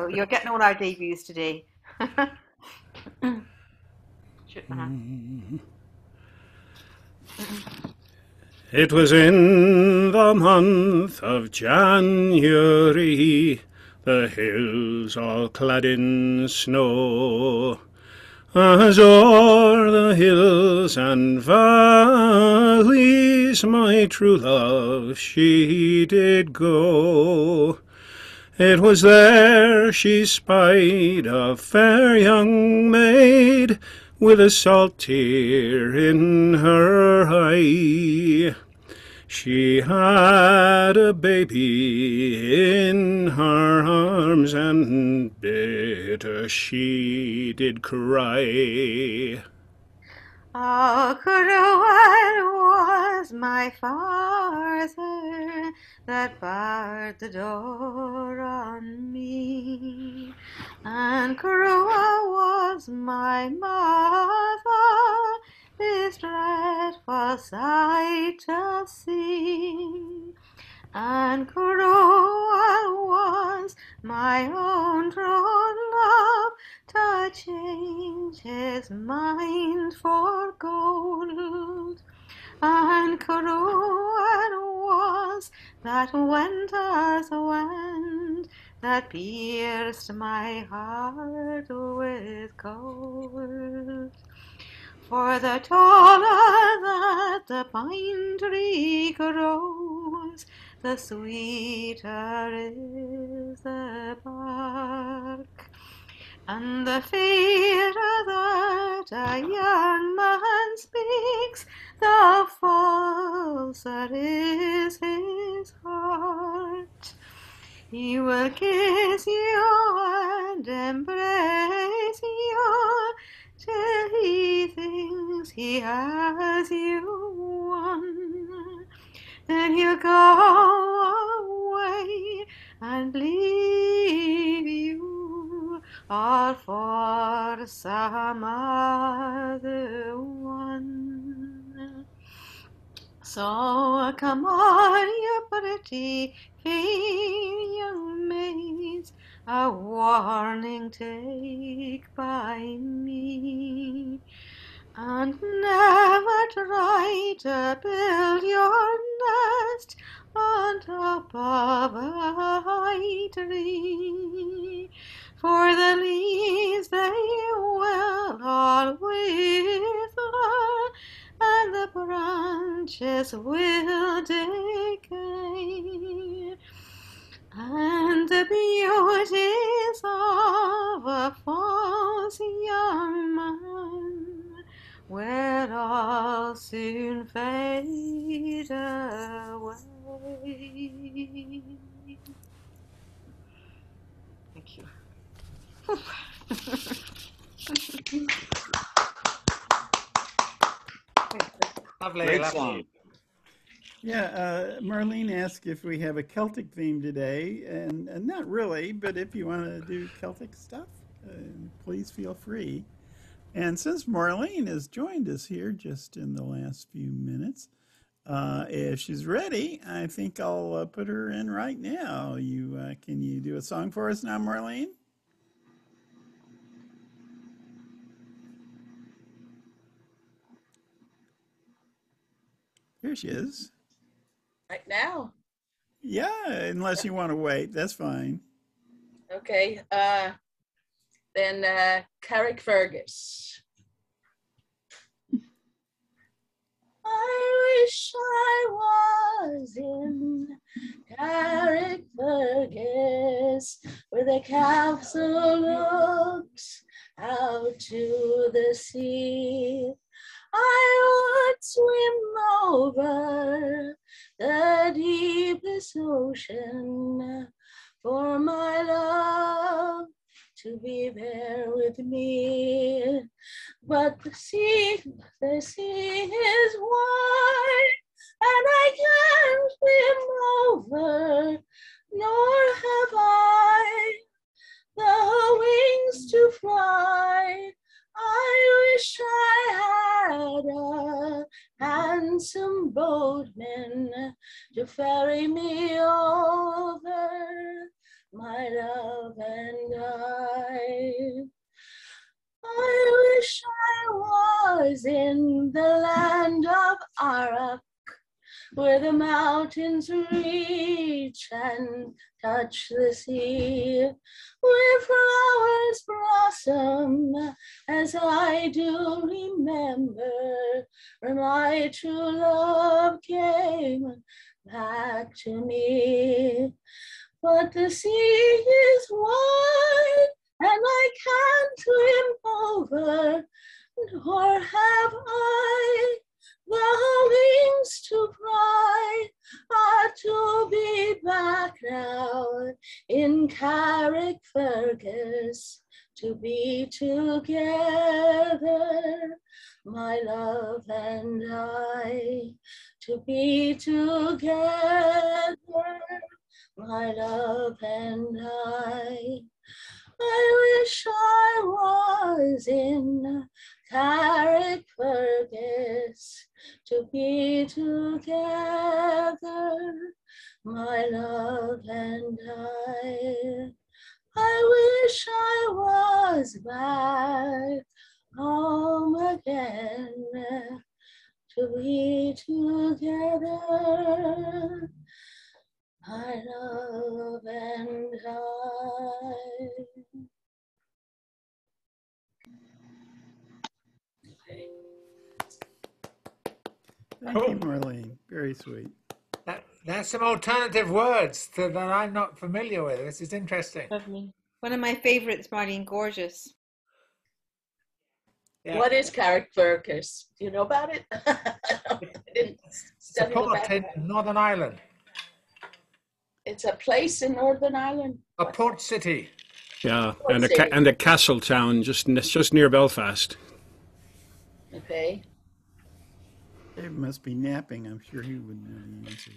you're getting all our debuts today. It was in the month of January, the hills all clad in snow, as o'er the hills and valleys my true love she did go. It was there she spied a fair young maid, with a salt tear in her eye. She had a baby in her arms, and bitter she did cry. Oh, cruel was my father that barred the door on me, and cruel was my mother this dreadful sight to see, and cruel was my own true love to change his mind for gold, and cruel was that winter's wind that pierced my heart with cold. For the taller that the pine tree grows, the sweeter is the bark, and the fairer that a young man speaks, the falser is his heart. He will kiss you and embrace you till he thinks he has you won. Then he'll go away and leave you all for some other one. So come on, you pretty fair young maids, a warning take by me, and never try to build your nest on top of a high tree, for the leaves they will all wither, and the branches will decay, and the beauties of a false young man will all soon fade away. Thank you. Lovely. Great song. Yeah, Marlene asked if we have a Celtic theme today, and not really, but if you want to do Celtic stuff, please feel free. And since Marlene has joined us here just in the last few minutes, if she's ready, I think I'll put her in right now. Can you do a song for us now, Marlene? Here she is. Right now? Yeah, unless you want to wait, that's fine. Okay, then Carrickfergus. I wish I was in Carrickfergus, where the castle looks out to the sea. I would swim over the deepest ocean for my love to be there with me. But the sea is wide, and I can't swim over, nor have I the wings to fly. I wish I had a handsome boatman to ferry me over, my love and I. I wish I was in the land of Arak, where the mountains reach and touch the sea, where flowers blossom, as I do remember, where my true love came back to me. But the sea is wide, and I can't swim over, nor have I the wings to fly, to be back now in Carrickfergus, to be together, my love and I, to be together, my love and I. I wish I was in Carrickfergus, to be together, my love and I. I wish I was back home again, to be together, my love and I. Thank you, Marlene. Very sweet. There's some alternative words that I'm not familiar with. This is interesting. Lovely. One of my favorites, Marlene, gorgeous. Yeah. What is Carrickfergus? Do you know about it? I didn't study port in Northern Ireland. It's a place in Northern Ireland. A port city. Yeah, and a castle town just near Belfast. Okay. Dave must be napping. I'm sure he would know the answer.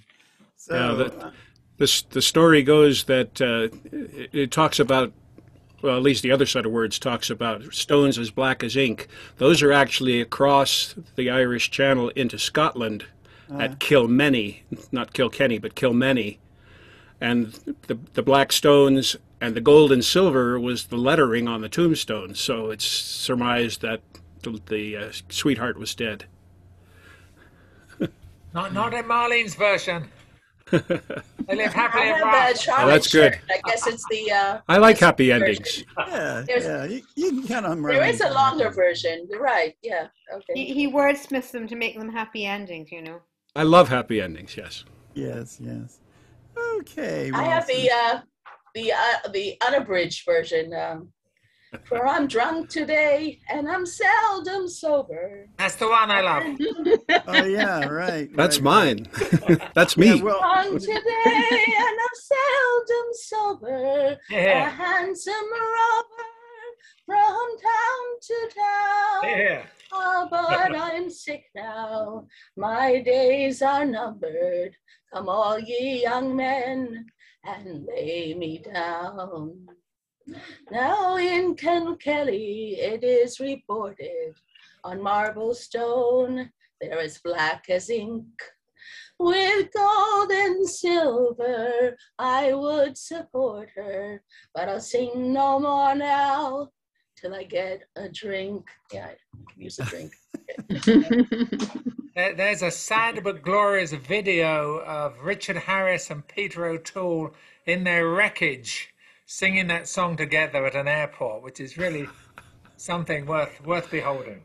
So, The story goes that it talks about, well, at least the other set of words talks about stones as black as ink. Those are actually across the Irish Channel into Scotland at Kilmeny, not Kilkenny, but Kilmeny. And the black stones and the gold and silver was the lettering on the tombstones. So it's surmised that the sweetheart was dead. Not in Marlene's version. They live happily ever I after. have that's good. I guess it's the. I like happy version. endings. Yeah, you can count on There is a Marlene. longer version. You're right. Yeah. Okay. He wordsmiths them to make them happy endings, you know. I love happy endings, yes. Yes. Okay. I have the unabridged version. For I'm drunk today and I'm seldom sober. That's the one I love. Oh yeah, right. That's right. mine. That's me. Yeah, well, Drunk today and I'm seldom sober. Yeah. A handsome robber from town to town. Yeah. Oh, but I'm sick now. My days are numbered. Come all ye young men and lay me down. Now in Kenkelly it is reported, on marble stone there is black as ink. With gold and silver I would support her, but I'll sing no more now till I get a drink. Yeah, I can use a drink. There's a sad but glorious video of Richard Harris and Peter O'Toole in their wreckage singing that song together at an airport, which is really something worth beholding.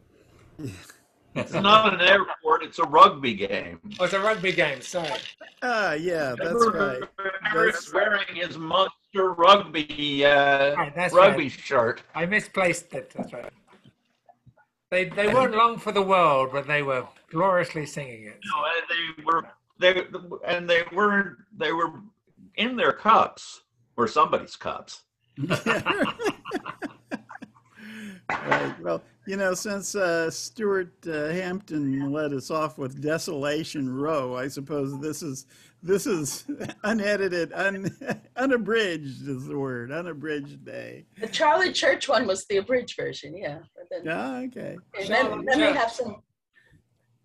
It's not an airport, it's a rugby game. Oh, it's a rugby game, sorry. Yeah, that's right. Harris wearing his Munster rugby That's rugby right. shirt. I misplaced it, that's right. They weren't long for the world, but they were gloriously singing it. No, they were in their cups, or somebody's cups. Right. Well, since Stuart Hampton led us off with Desolation Row, I suppose this is unedited, unabridged is the word, unabridged day. The Charlie Church one was the abridged version, yeah. Okay. And then we have some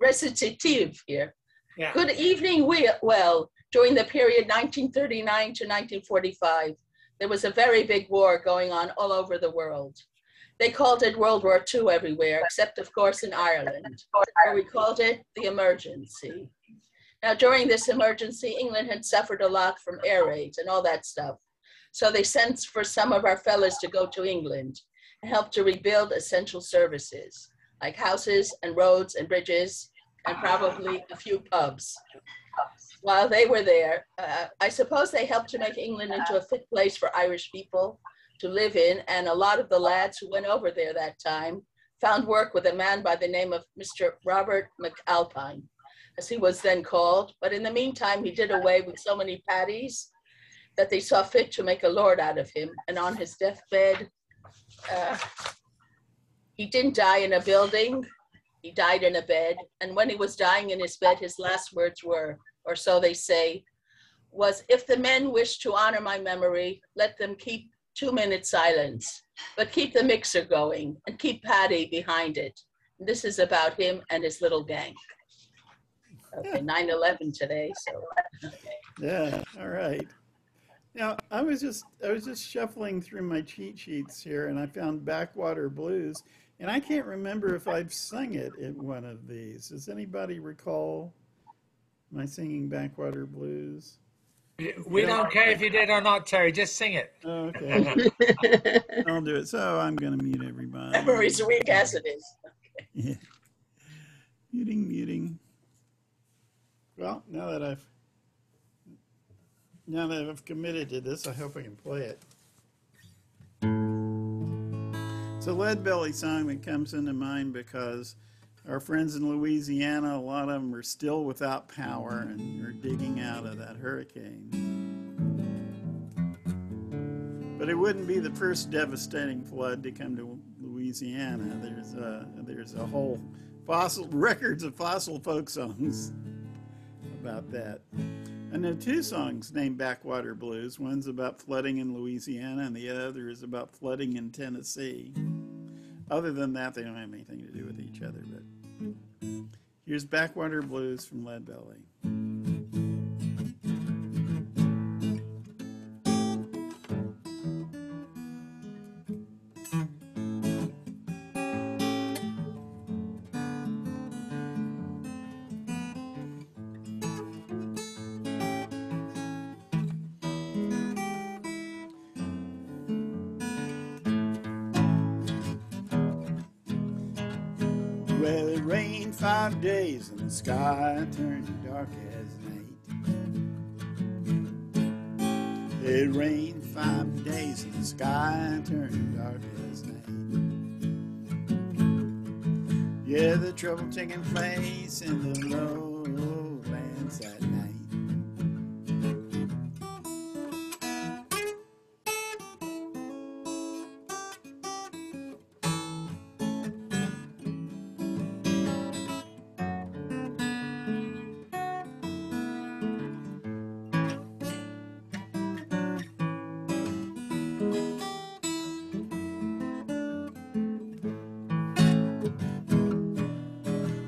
recitative here. Yeah. Good evening, well, during the period 1939 to 1945, there was a very big war going on all over the world. They called it World War II everywhere, except of course in Ireland, where we called it the emergency. Now during this emergency, England had suffered a lot from air raids and all that stuff. So they sent for some of our fellas to go to England and help to rebuild essential services, like houses and roads and bridges, and probably a few pubs. While they were there, I suppose they helped to make England into a fit place for Irish people to live in, and a lot of the lads who went over there that time found work with a man by the name of Mr. Robert McAlpine, as he was then called. But in the meantime, he did away with so many paddies that they saw fit to make a lord out of him. And on his deathbed, he didn't die in a building, he died in a bed. And when he was dying in his bed, his last words were, or so they say, was, "If the men wish to honor my memory, let them keep 2 minutes silence, but keep the mixer going and keep Paddy behind it." And this is about him and his little gang. Okay, 9/11 today, so. Yeah, all right. Now, I was just shuffling through my cheat sheets here, and I found Backwater Blues, and I can't remember if I've sung it in one of these. Does anybody recall my singing Backwater Blues? We don't care if you did or not, Terry. Just sing it. Okay. I'll do it. So I'm going to mute everybody. Memory's weak as it is. Yeah. Muting. Well, now that I've committed to this, I hope I can play it. It's a Lead Belly song that comes into mind because our friends in Louisiana, a lot of them are still without power and are digging out of that hurricane. But it wouldn't be the first devastating flood to come to Louisiana. There's a whole records of fossil folk songs about that. I know two songs named Backwater Blues. One's about flooding in Louisiana, and the other is about flooding in Tennessee. Other than that, they don't have anything to do with each other. But here's Backwater Blues from Lead Belly. Well, it rained 5 days and the sky turned dark as night. It rained 5 days and the sky turned dark as night. Yeah, the trouble taking place in the lowlands that night.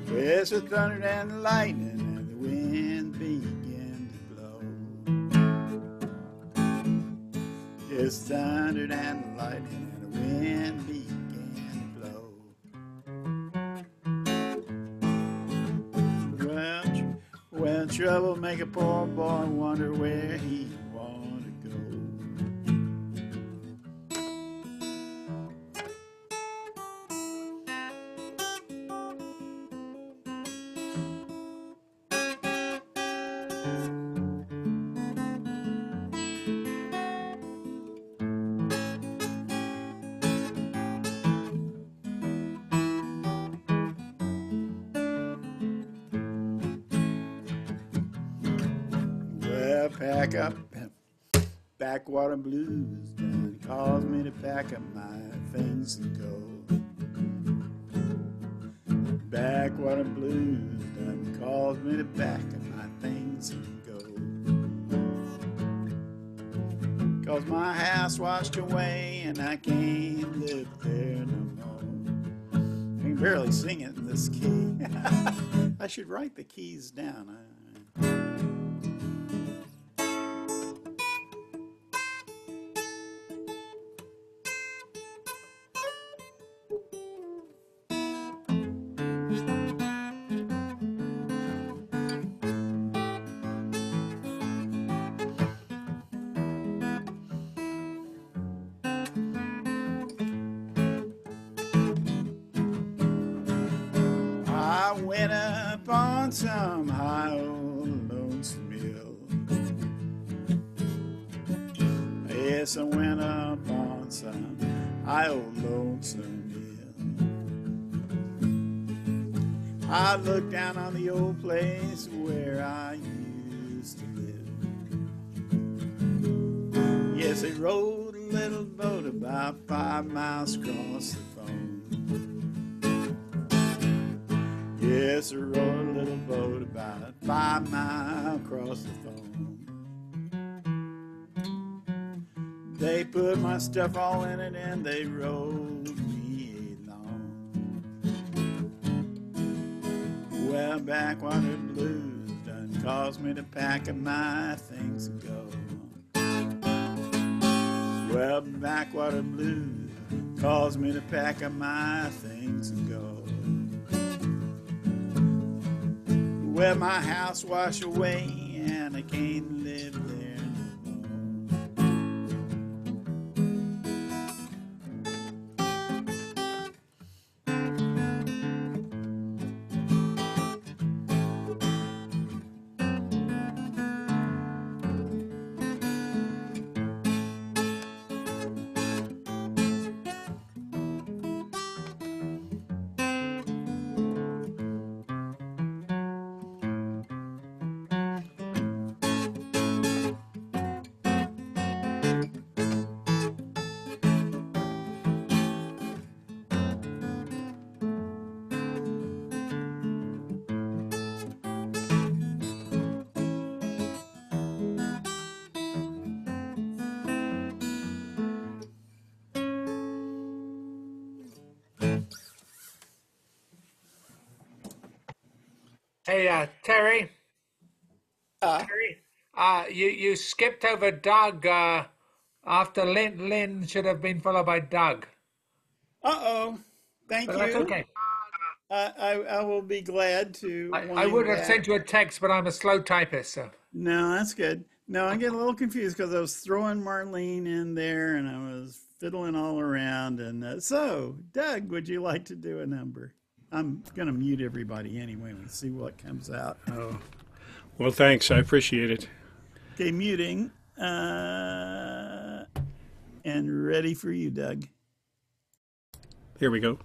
Yes, it thundered and lightning, and the wind began to blow. Yes, thundered and lightning, and the wind began to blow. Well, trouble make a poor boy wonder where he want to go. Pack up backwater blues done caused me to pack up my things and go. Backwater blues done caused me to pack up my things and go. 'Cause my house washed away and I can't live there no more. I can barely sing it in this key. I should write the keys down. I went up on some high old lonesome hill. Yes, I went up on some high old lonesome hill. I looked down on the old place where I used to live. Yes, it rode a little boat about 5 miles across the foam. Yes, I rode a little boat about 5 miles across the foam. They put my stuff all in it and they rowed me along. Well, backwater blues done caused me to pack up my things and go. Well, backwater blues caused me to pack up my things and go. Well, my house washed away and I can't live there no more. Hey, Terry. Terry, you skipped over Doug after Lynn. Lynn should have been followed by Doug. Uh-oh. Thank you. That's okay. I will be glad to. I would have sent you a text, but I'm a slow typist. So. No, that's good. No, I get a little confused because I was throwing Marlene in there and I was fiddling all around. And so, Doug, would you like to do a number? I'm going to mute everybody anyway and see what comes out. Oh, well, thanks. I appreciate it. Okay, muting. And ready for you, Doug. Here we go.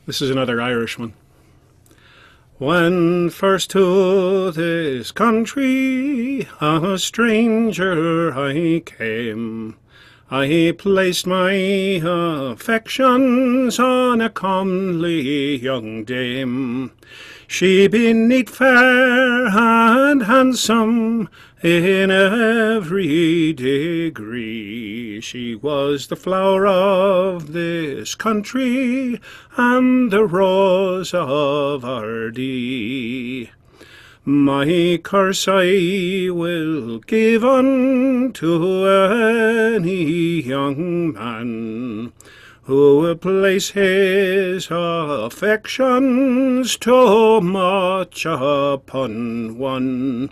This is another Irish one. When first to this country a stranger I came, I placed my affections on a comely young dame. She being neat, fair, and handsome in every degree. She was the flower of this country and the rose of Ardee. My curse I will give unto any young man who will place his affections too much upon one.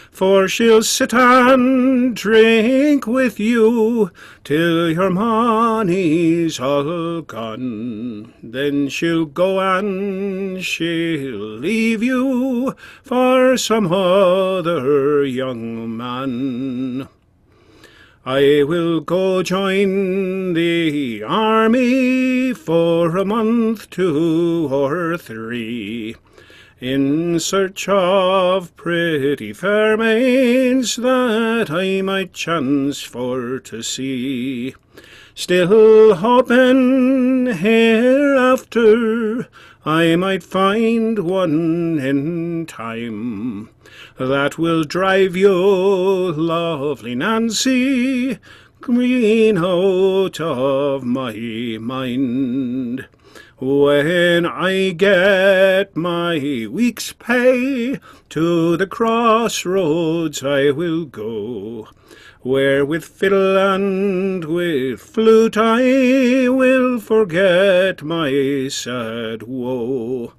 For she'll sit and drink with you till your money's all gone. Then she'll go and she'll leave you for some other young man. I will go join the army for a month, 2 or 3, in search of pretty fair maids that I might chance for to see. Still hoping hereafter I might find one in time that will drive you, lovely Nancy, clean out of my mind. When I get my week's pay, to the crossroads I will go, where with fiddle and with flute I will forget my sad woe.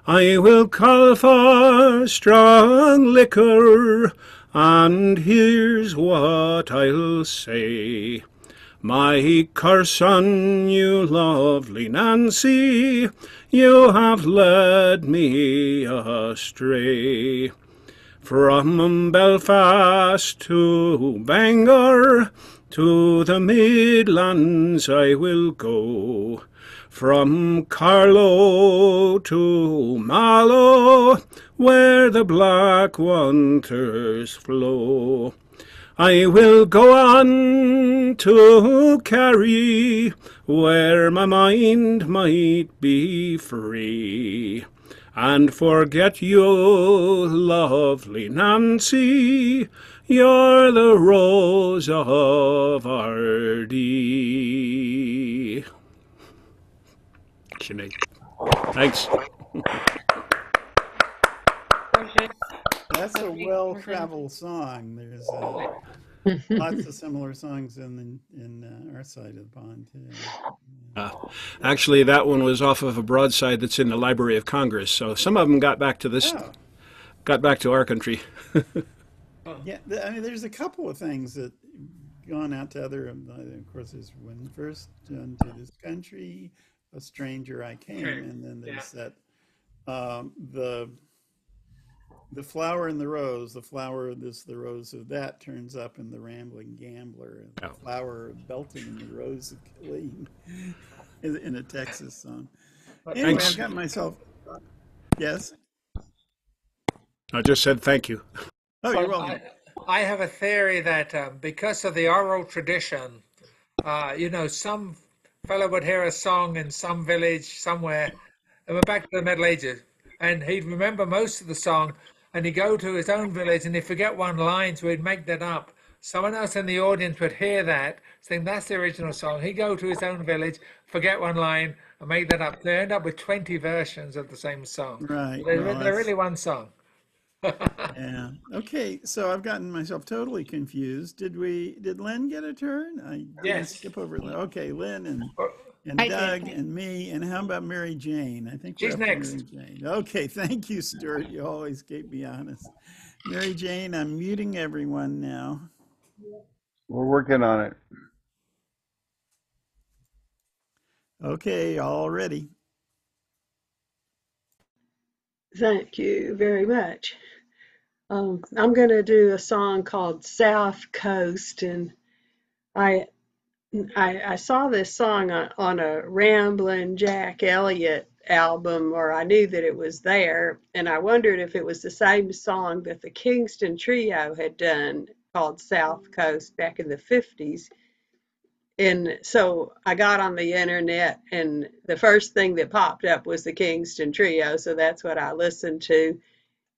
I will call for strong liquor, and here's what I'll say. My curse on you, lovely Nancy, you have led me astray. From Belfast to Bangor, to the Midlands I will go. From Carlow to Mallow, where the black waters flow. I will go on to Kerry, where my mind might be free, and forget you, lovely Nancy, you're the rose of Ardee. Sinead. Thanks. That's a well-traveled song. There's lots of similar songs in our side of the pond too. Actually, that one was off of a broadside that's in the Library of Congress. So some of them got back to this, got back to our country. Yeah, I mean, there's a couple of things that gone out to other. Of course, there's when first unto this country, a stranger I came, and then there's that the flower and the rose. The flower of this, the rose of that, turns up in the Rambling Gambler. And the flower of Belton and the rose of Killeen in a Texas song. Anyway, I've got myself. Yes. I just said thank you. Oh, you're welcome. I have a theory that because of the oral tradition, some fellow would hear a song in some village somewhere, and we're back to the Middle Ages, and he'd remember most of the song, and he'd go to his own village, and he'd forget one line, so he'd make that up. someone else in the audience would hear that, think that's the original song. He'd go to his own village, forget one line, and make that up. They end up with 20 versions of the same song. Right. They're really one song. Yeah. Okay. So I've gotten myself totally confused. Did Lynn get a turn? I didn't skip over Lynn. Okay, Lynn and Doug and me. And how about Mary Jane? I think she's next. Mary Jane. Okay. Thank you, Stuart. You always keep me honest. Mary Jane, I'm muting everyone now. We're working on it. Okay, all ready. Thank you very much. I'm going to do a song called South Coast, and I saw this song on a Ramblin' Jack Elliott album, or I knew that it was there, and I wondered if it was the same song that the Kingston Trio had done called South Coast back in the 50s. And so I got on the internet, and the first thing that popped up was the Kingston Trio, so that's what I listened to.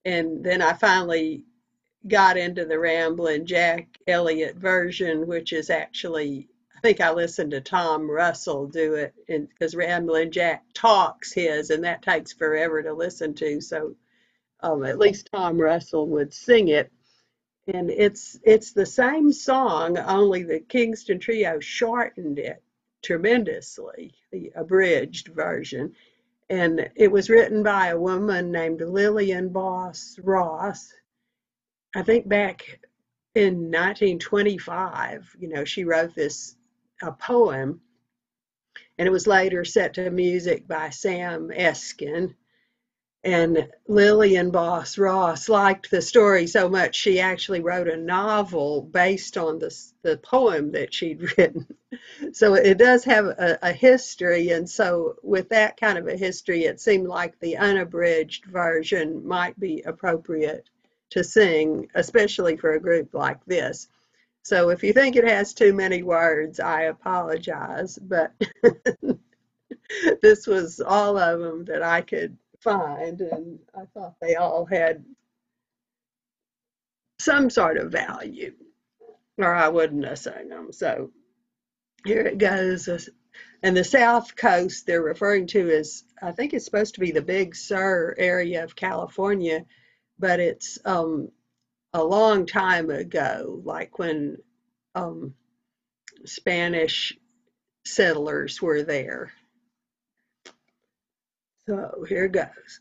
And then I finally got into the Ramblin' Jack Elliott version, which is actually, I think I listened to Tom Russell do it, because Ramblin' Jack talks his, and that takes forever to listen to. So at least Tom Russell would sing it. And it's the same song, only the Kingston Trio shortened it tremendously, the abridged version. And it was written by a woman named Lillian Boss Ross. I think back in 1925, she wrote a poem, and it was later set to music by Sam Eskin. And Lillian Boss Ross liked the story so much, she actually wrote a novel based on the poem that she'd written. So it does have a history, and so with that kind of a history, it seemed like the unabridged version might be appropriate to sing, especially for a group like this. So if you think it has too many words, I apologize, but this was all of them that I could find, and I thought they all had some sort of value, or I wouldn't have sung them. So here it goes. And the South Coast they're referring to is, I think it's supposed to be the Big Sur area of California, but it's a long time ago, like when Spanish settlers were there. So here goes.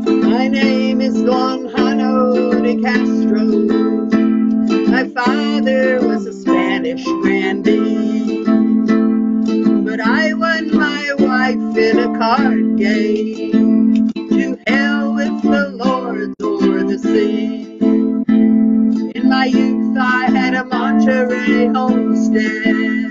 My name is Don Jano de Castro. My father was a Spanish grandee, but I won my wife in a card game. To hell with the lords o'er the sea. In my youth I had a Monterey homestead,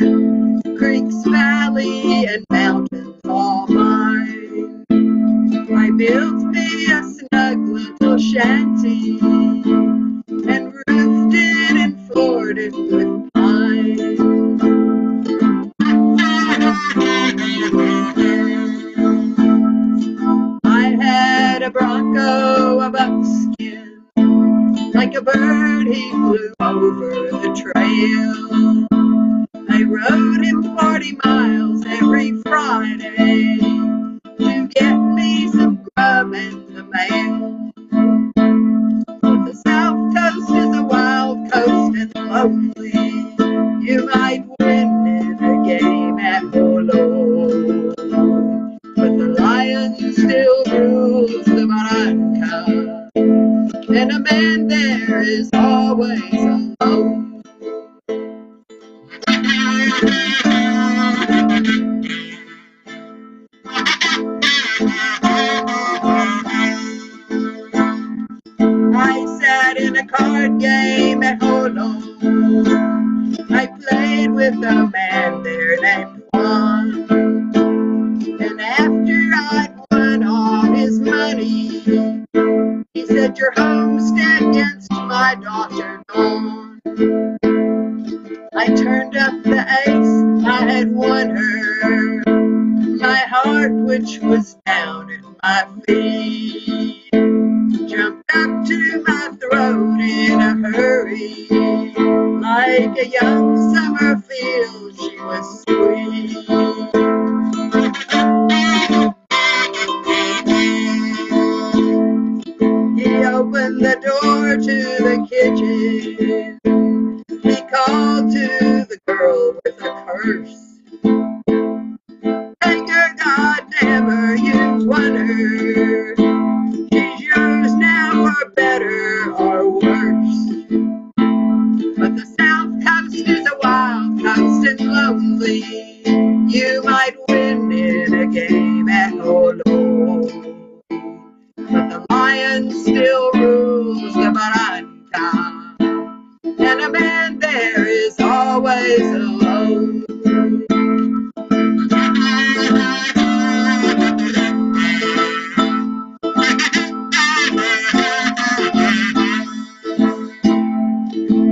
creeks, valley, and mountains all mine. I built me a snug little shanty and roofed it and floored it with pine. I had a bronco, a buckskin, like a bird he flew over the trail. I rode him 40 miles every Friday to get me some grub and the mail. But the South Coast is a wild coast and lonely. You might win in a game at polo, but the lion still rules the barranca, and a man there is always alone. I sat in a card game at Holo. I played with a man there named Juan, and after I'd won all his money, he said, "Your homestead against my daughter Dawn." I turned up the ace, I had won her. My heart, which was down and my feet. Jumped up to my throat in a hurry. Like a young summer field, she was sweet. He opened the door to the kitchen. He called to the girl with a curse. Take her, goddamn her, you won her. She's yours now for better or worse. But the South Coast is a wild coast and lonely. You might win in a game at Holo. But the lion still rules the barranca. And a man there is always alone.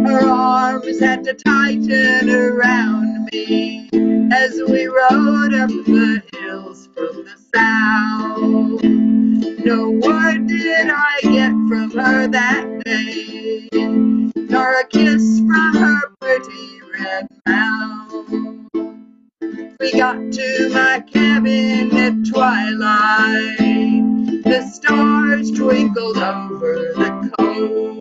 Her arms had to tighten around me as we rode up the hills from the south. No word did I get from her that day, nor a kiss from her pretty red mouth. We got to my cabin at twilight. The stars twinkled over the coast.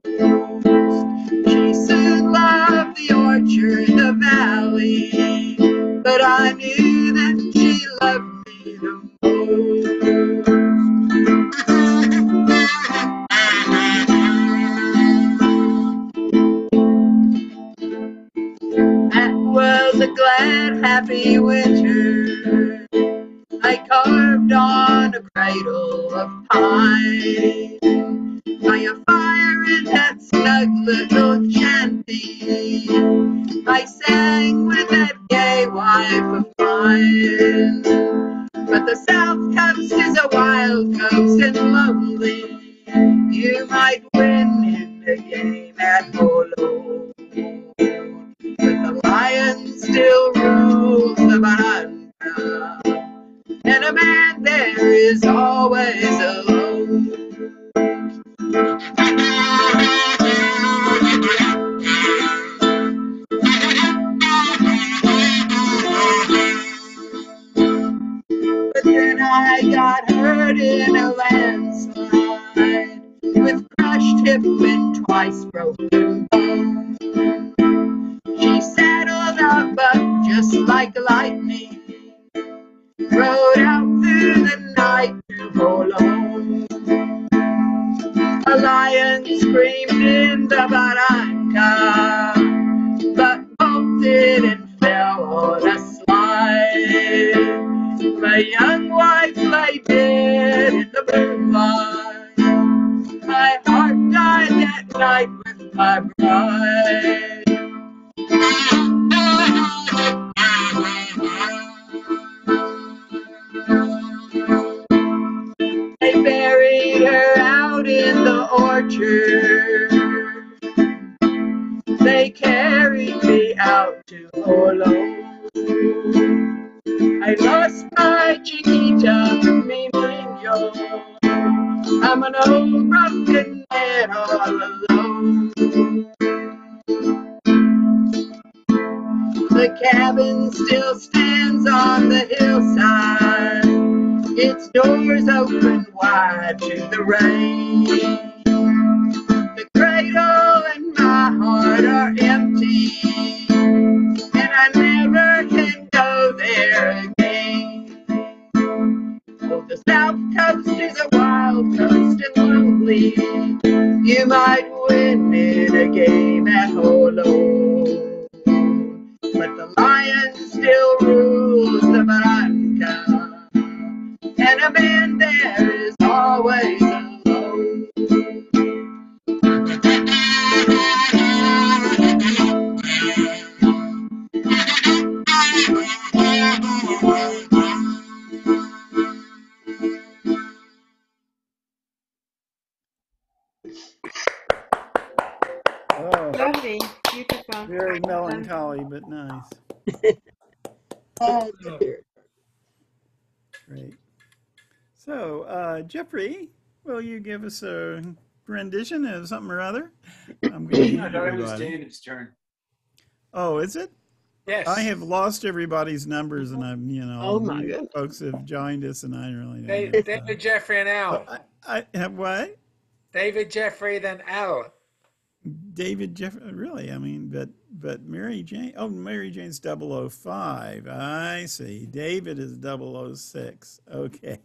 She soon loved the orchard, the valley, but I knew that she loved me the most. That was a glad, happy winter. I carved on a cradle of pine by a fire in that snug little shanty. I sang with that gay wife of mine. But the South Coast is a wild coast and lonely. You might win in the game at Holo. But the lion still rules the barranca. And a man there is always alone. But then I got hurt in a landslide, with crushed hip and twice broken bone. She saddled our buck just like lightning, rode out through the night to Holo. A lion screamed in the barranca, but bolted and fell on a slide. My young wife lay dead in the moonlight. My heart died that night with my bride. They buried her out in the orchard. They carried me out to Holo. I lost my chiquita, mi niño. I'm an old broken man all alone. The cabin still stands on the hillside. Its doors open wide to the rain. The cradle and my heart are empty, and I never can go there again. Oh, the South Coast is a wild coast and lonely. You might win in a game at Holo, but the lion still rules the barranca. And a man there is always alone. Oh, Lovely, beautiful. very melancholy, but nice. Oh, dear. Great. So, Jeffrey, will you give us a rendition of something or other? I'm going I to thought it was David's turn. Oh, is it? Yes. I have lost everybody's numbers, and I'm, Oh my goodness. folks have joined us, and I really don't know. David, Jeffrey, and Al. I have what? David, Jeffrey, then Al. David, Jeffrey, really? I mean, but Mary Jane. Oh, Mary Jane's 005. I see. David is 006. Okay.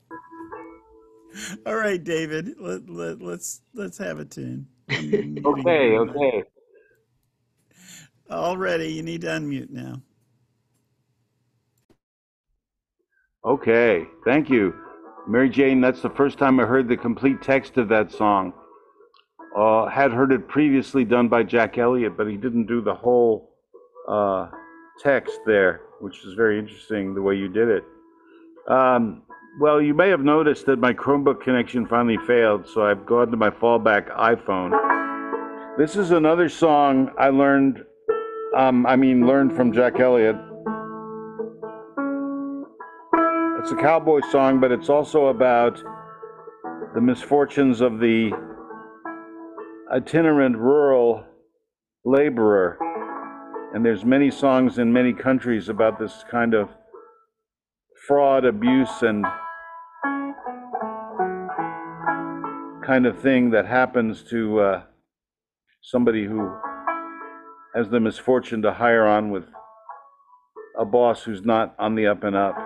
All right, David. Let's have a tune. Okay. All ready. You need to unmute now. Okay, thank you. Mary Jane, that's the first time I heard the complete text of that song. Had heard it previously done by Jack Elliott, but he didn't do the whole text there, which is very interesting the way you did it. Well, you may have noticed that my Chromebook connection finally failed, so I've gone to my fallback iPhone. This is another song I learned from Jack Elliott. It's a cowboy song, but it's also about the misfortunes of the itinerant rural laborer. And there's many songs in many countries about this kind of fraud, abuse, and kind of thing that happens to somebody who has the misfortune to hire on with a boss who's not on the up and up.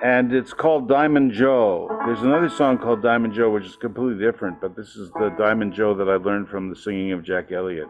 And it's called Diamond Joe. There's another song called Diamond Joe, which is completely different, but this is the Diamond Joe that I learned from the singing of Jack Elliott.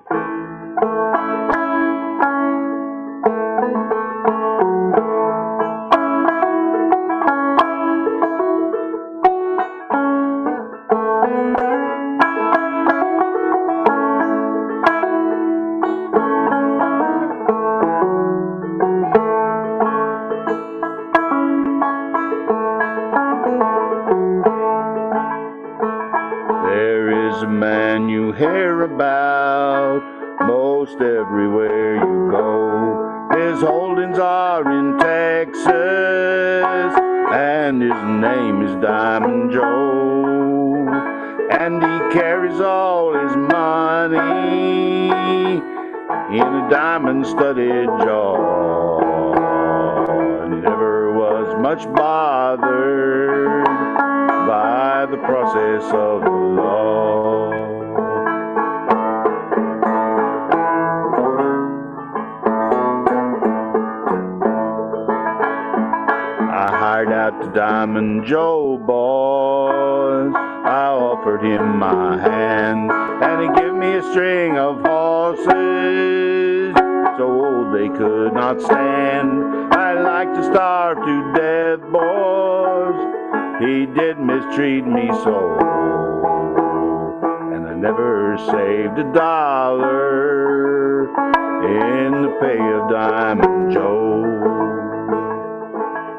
Everywhere you go, his holdings are in Texas, and his name is Diamond Joe, and he carries all his money in a diamond-studded jaw, and never was much bothered by the process of the law. Out to Diamond Joe, boys, I offered him my hand, and he gave me a string of horses so old they could not stand. I like to starve to death, boys, he did mistreat me so, and I never saved a dollar in the pay of Diamond Joe.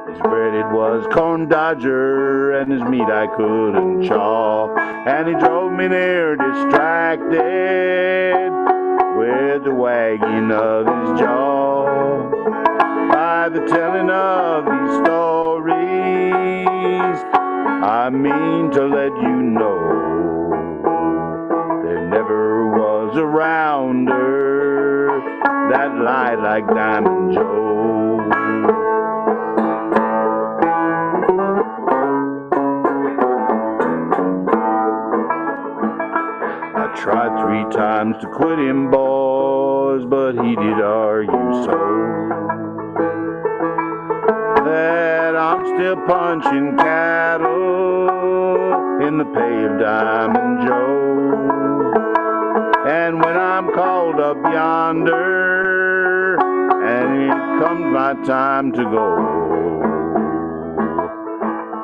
His bread it was corn dodger, and his meat I couldn't chaw, and he drove me near distracted with the wagging of his jaw. By the telling of these stories, I mean to let you know there never was a rounder that lied like Diamond Joe. Tried 3 times to quit him, boys, but he did argue so that I'm still punching cattle in the pay of Diamond Joe. And when I'm called up yonder and it comes my time to go,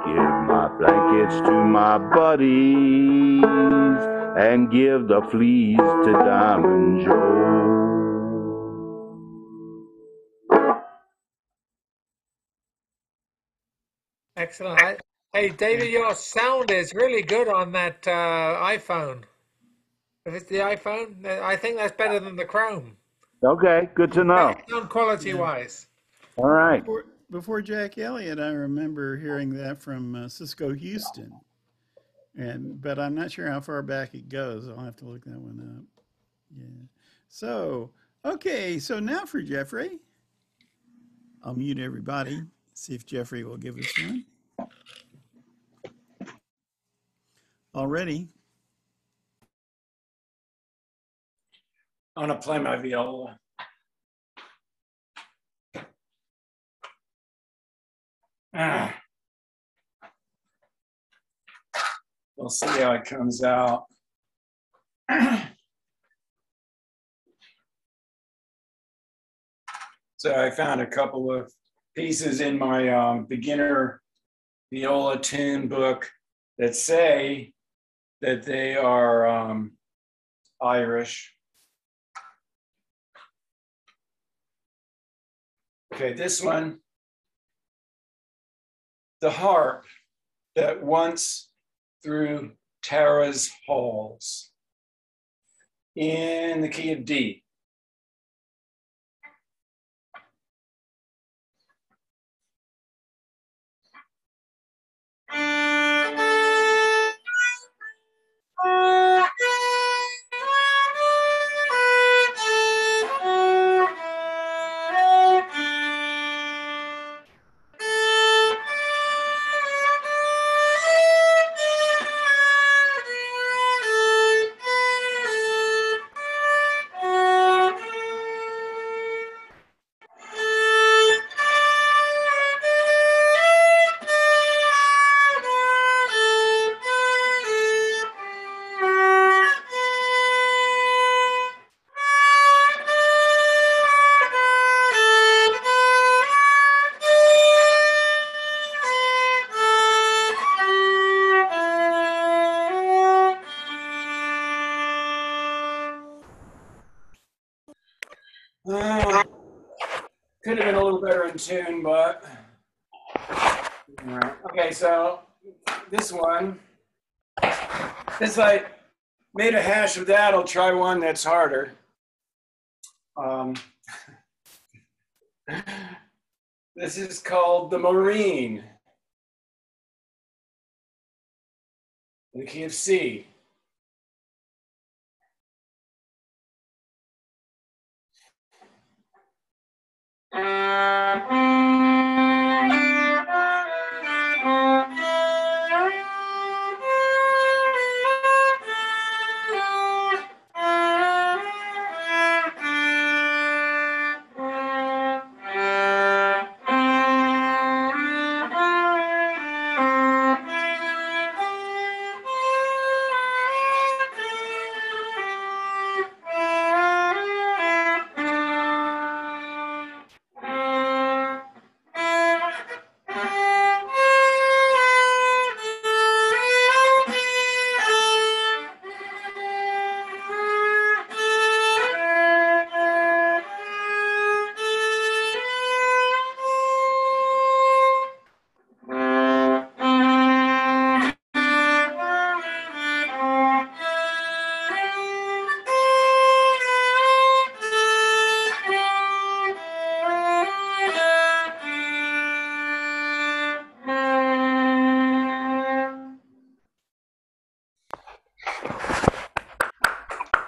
give my blankets to my buddies and give the fleas to Diamond Joe. Excellent. Hey, David, your sound is really good on that iPhone. If it's the iPhone, I think that's better than the Chrome. Okay, good to know. Sound quality-wise. All right. before Jack Elliott, I remember hearing that from Cisco Houston, but I'm not sure how far back it goes. I'll have to look that one up. Yeah. So okay, so now for Jeffrey. I'll mute everybody. See if Jeffrey will give us one. Already. I'm gonna play my viola. We'll see how it comes out. So I found a couple of pieces in my beginner viola tune book that say that they are Irish. Okay, this one, the harp that once through Tara's halls in the key of D. Could have been a little better in tune, but okay. So this one, since I made a hash of that, I'll try one that's harder. This is called the Marine, in the key of C.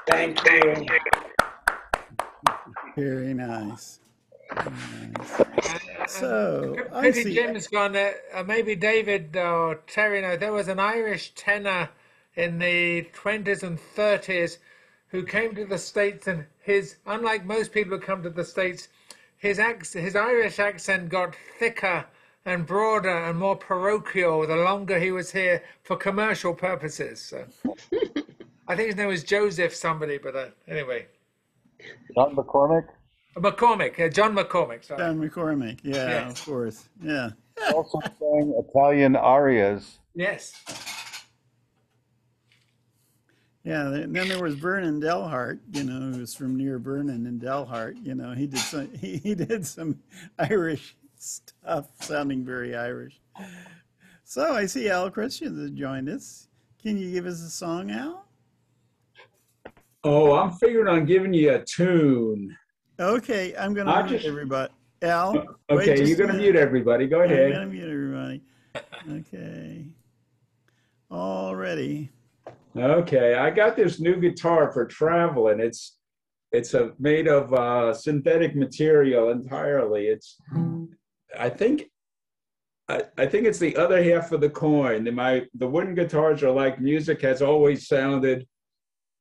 Thank you. Very nice. Very nice. So I Pity see. Jim's gone. Maybe David or Terry know there was an Irish tenor in the 20s and 30s who came to the States, and unlike most people who come to the States, his Irish accent got thicker and broader and more parochial the longer he was here for commercial purposes. So. I think his name was Joseph somebody, but anyway. John McCormick? John McCormick. Sorry. John McCormick, yeah, yes. Of course, yeah. Also sang Italian arias. Yes. Yeah, then there was Vernon Delhart, who was from near Vernon and Delhart. He did some Irish stuff, sounding very Irish. So I see Al Christians has joined us. Can you give us a song, Al? Oh, I'm figuring on giving you a tune. Okay, I'm going to mute everybody. Al. Okay, you're going to mute everybody. Go ahead. I'm going to mute everybody. Okay. All ready. Okay, I got this new guitar for traveling. It's made of synthetic material entirely. I think it's the other half of the coin. The wooden guitars are like music has always sounded,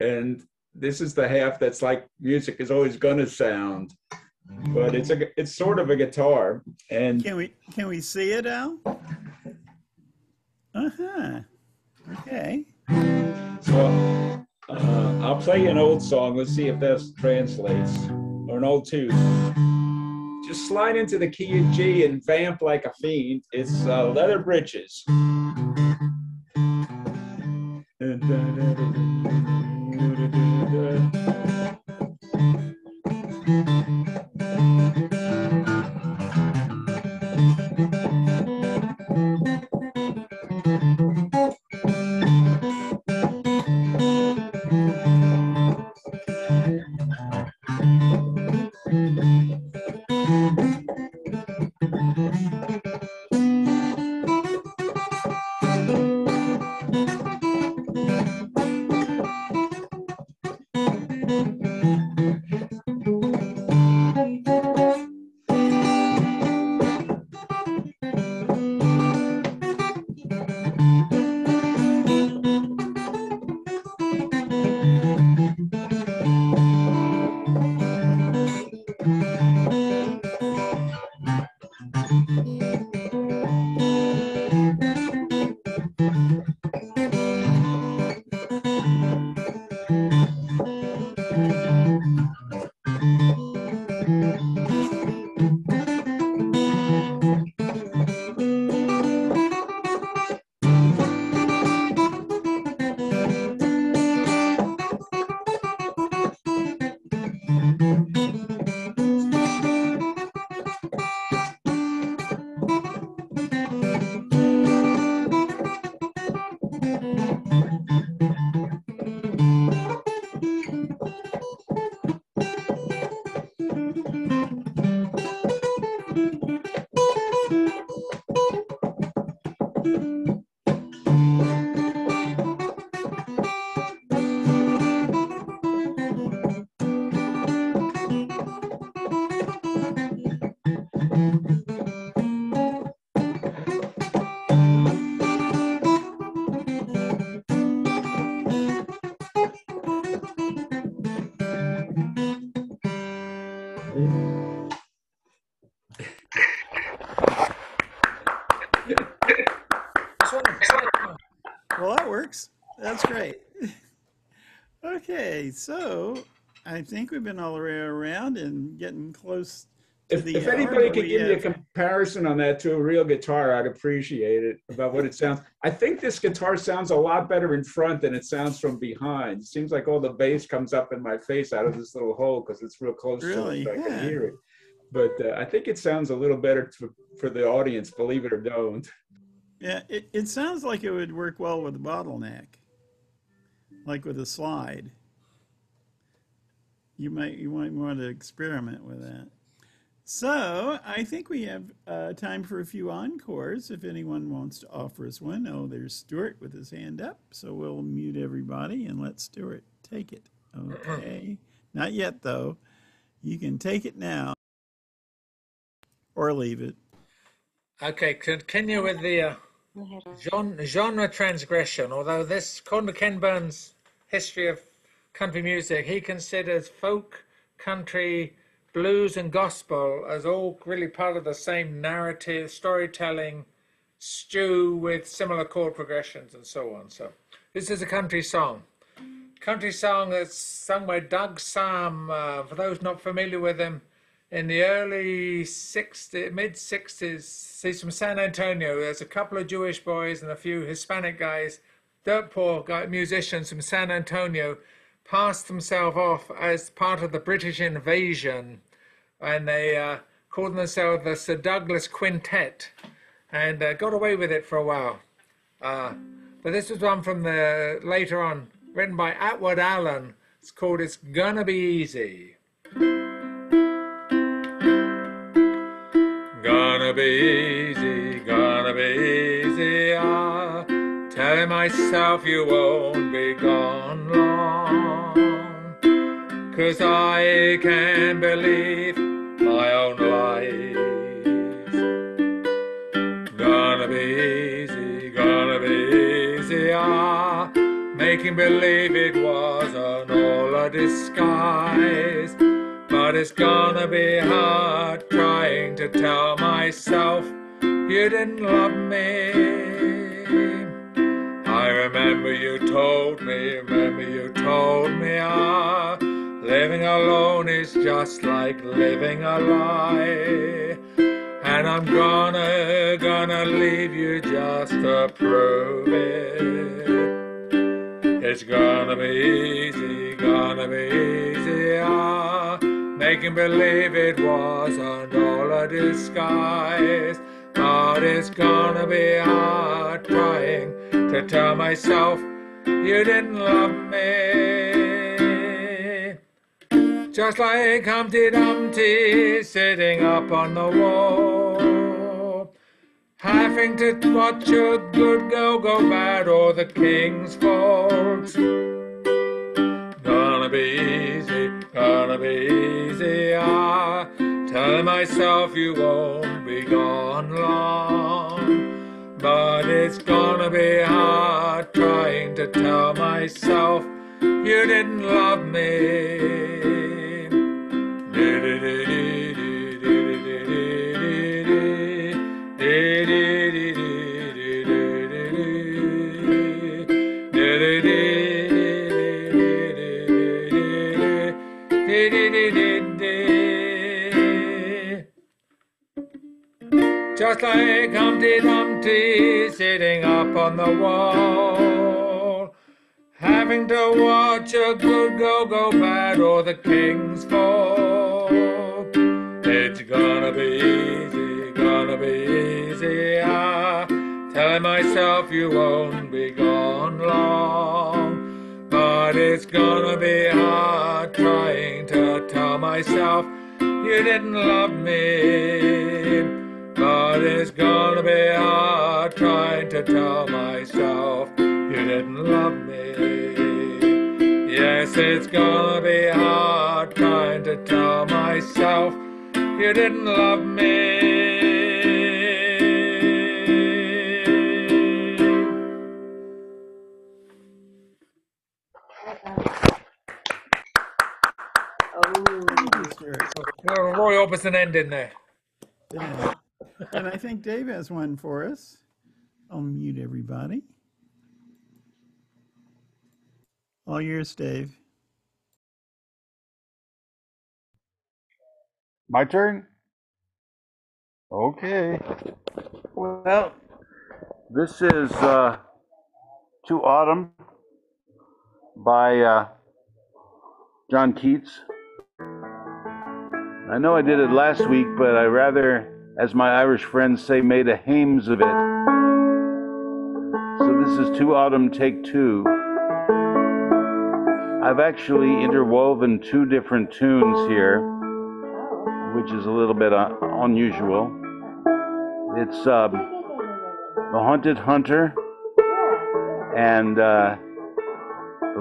and this is the half that's like music is always going to sound. But it's sort of a guitar. And can we see it, Al? Okay. So I'll play an old song. Let's see if this translates, or an old tune. Just slide into the key of G and vamp like a fiend. It's Leather Britches. Well, that works. That's great. Okay, so I think we've been all the way around and getting close to the If hour, anybody but could we give me a have- comparison on that to a real guitar, I'd appreciate it, about what it sounds. I think this guitar sounds a lot better in front than it sounds from behind. It seems like all the bass comes up in my face out of this little hole because it's real close Really? to it, so I Yeah. can hear it. But I think it sounds a little better for the audience, believe it or don't. Yeah, it sounds like it would work well with a bottleneck, like with a slide. You might want to experiment with that. So I think we have time for a few encores if anyone wants to offer us one. Oh, there's Stuart with his hand up, so we'll mute everybody and let Stuart take it. Okay, not yet though. You can take it now or leave it. Okay, continue with the genre transgression. Although this, according to Ken Burns' history of country music, he considers folk, country, blues, and gospel as all really part of the same narrative, storytelling stew with similar chord progressions and so on. So this is a country song. Country song that's sung by Doug Sahm. For those not familiar with him, in the early 60s, mid-60s, he's from San Antonio. There's a couple of Jewish boys and a few Hispanic guys, dirt poor musicians from San Antonio, passed themselves off as part of the British invasion, and they called themselves the Sir Douglas Quintet, and got away with it for a while. But this was one from the later on, written by Atwood Allen. It's called "It's Gonna Be Easy." gonna be easy. Telling myself you won't be gone long. 'Cause I can't believe my own lies. Gonna be easy, making believe it wasn't all a disguise. But it's gonna be hard trying to tell myself you didn't love me. I remember you told me, living alone is just like living a lie. And I'm gonna leave you just to prove it. It's gonna be easy, making believe it wasn't all a disguise. But it's gonna be hard trying to tell myself you didn't love me. Just like Humpty Dumpty sitting up on the wall, having to watch a good girl go bad or the king's fault. Gonna be easy, telling myself you won't be gone long. But it's gonna be hard trying to tell myself you didn't love me. Just like Humpty Dumpty sitting up on the wall, having to watch a good girl go bad or the king's fall. It's gonna be easy, telling myself you won't be gone long. But it's gonna be hard trying to tell myself you didn't love me. But it's gonna be hard trying to tell myself you didn't love me. Yes, it's gonna be hard trying to tell myself you didn't love me. Roy Orbison ending there. Yeah. And I think Dave has one for us. I'll mute everybody. All yours, Dave. My turn? Okay. Well, this is To Autumn by John Keats. I know I did it last week, but I rather, as my Irish friends say, made a hames of it. So this is To Autumn, take 2. I've actually interwoven 2 different tunes here, which is a little bit unusual. It's The Haunted Hunter and The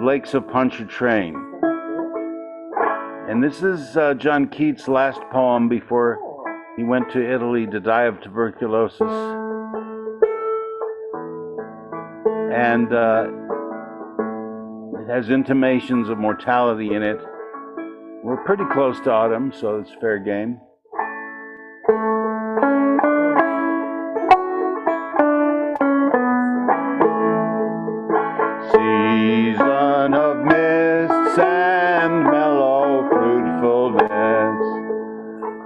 Lakes of Pontchartrain. And this is John Keats' last poem before he went to Italy to die of tuberculosis. And it has intimations of mortality in it. We're pretty close to autumn, so it's fair game. Season of mists and mellow fruitfulness,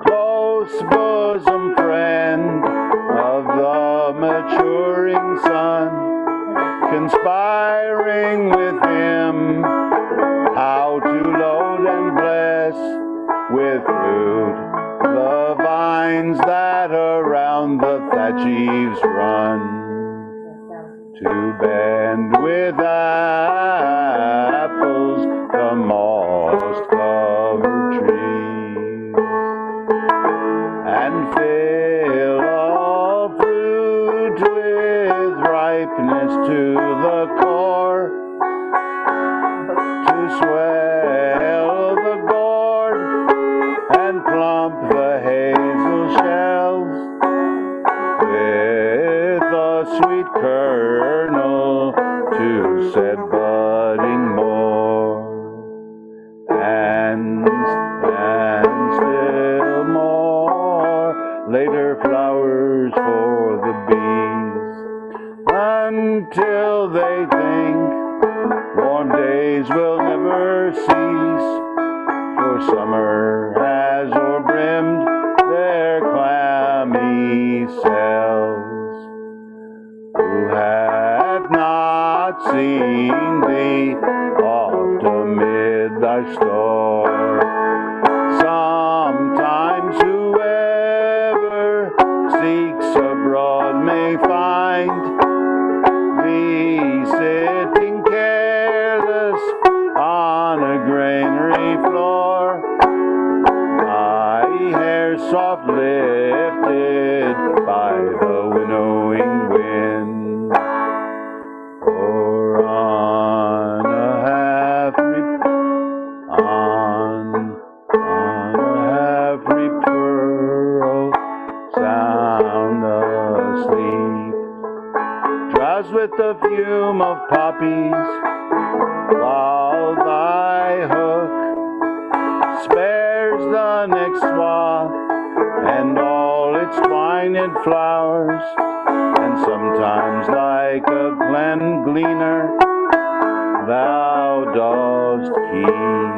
close bosom friend of the maturing sun, conspiring with him how to load and bless with fruit the vines that around the thatch eaves run, to bend with apples the moss-covered trees, and fill sweet kernel to set budding more, and still more later flowers for the bees, until they think warm days will never cease, for summer has o'erbrimmed their clammy cells. Who hath not seen thee oft amid thy store? Sometimes whoever seeks abroad may find thee sitting careless on a granary floor, thy hair soft lifted by the winnowing wind, or on a half-reaped furrow sound asleep, drowse with the fume of poppies, while thy hook spares the next swath and all its twined flowers, and sometimes like a glen gleaner thou dost keep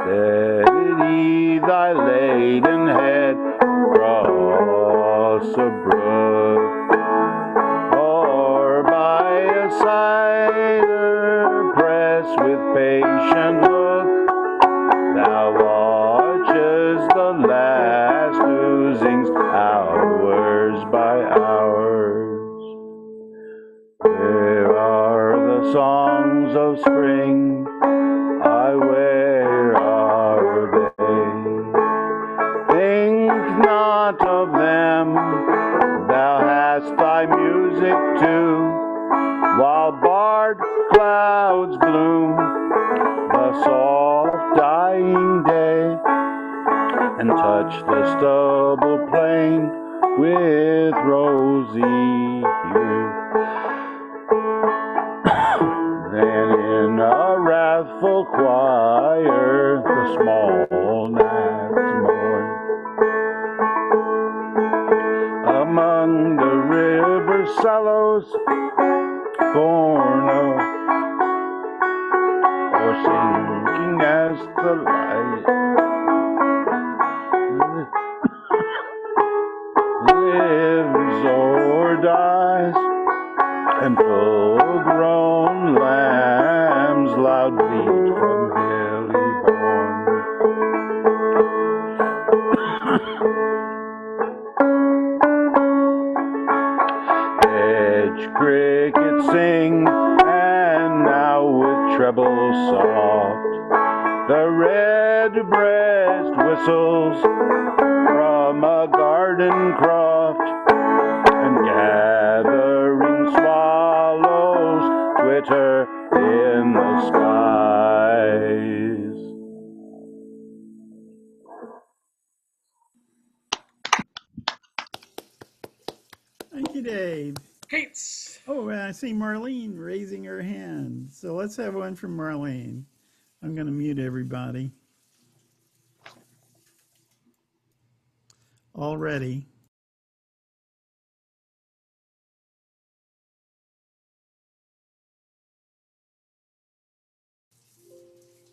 steady thy laden head across a brook, or by a cider press with patient look thou watchest the last oozings hours by hours. Where are the songs of spring? Ay, where are they? Think not of them, thou hast thy music too, while barred clouds bloom the soft dying day, and touch the stubble plain with rosy hue. Then in a wrathful choir the small gnats mourn, among the river sallows born of, or sinking as the light lives or dies, and full-grown lambs loud bleat from hilly bourne. Edge crickets sing, and now with treble soft the red-breast whistles from a garden croft, and gathering swallows twitter in the skies. Thank you, Dave. Gates. Oh, I see Marlene raising her hand. So let's have one from Marlene. I'm going to mute everybody. All ready.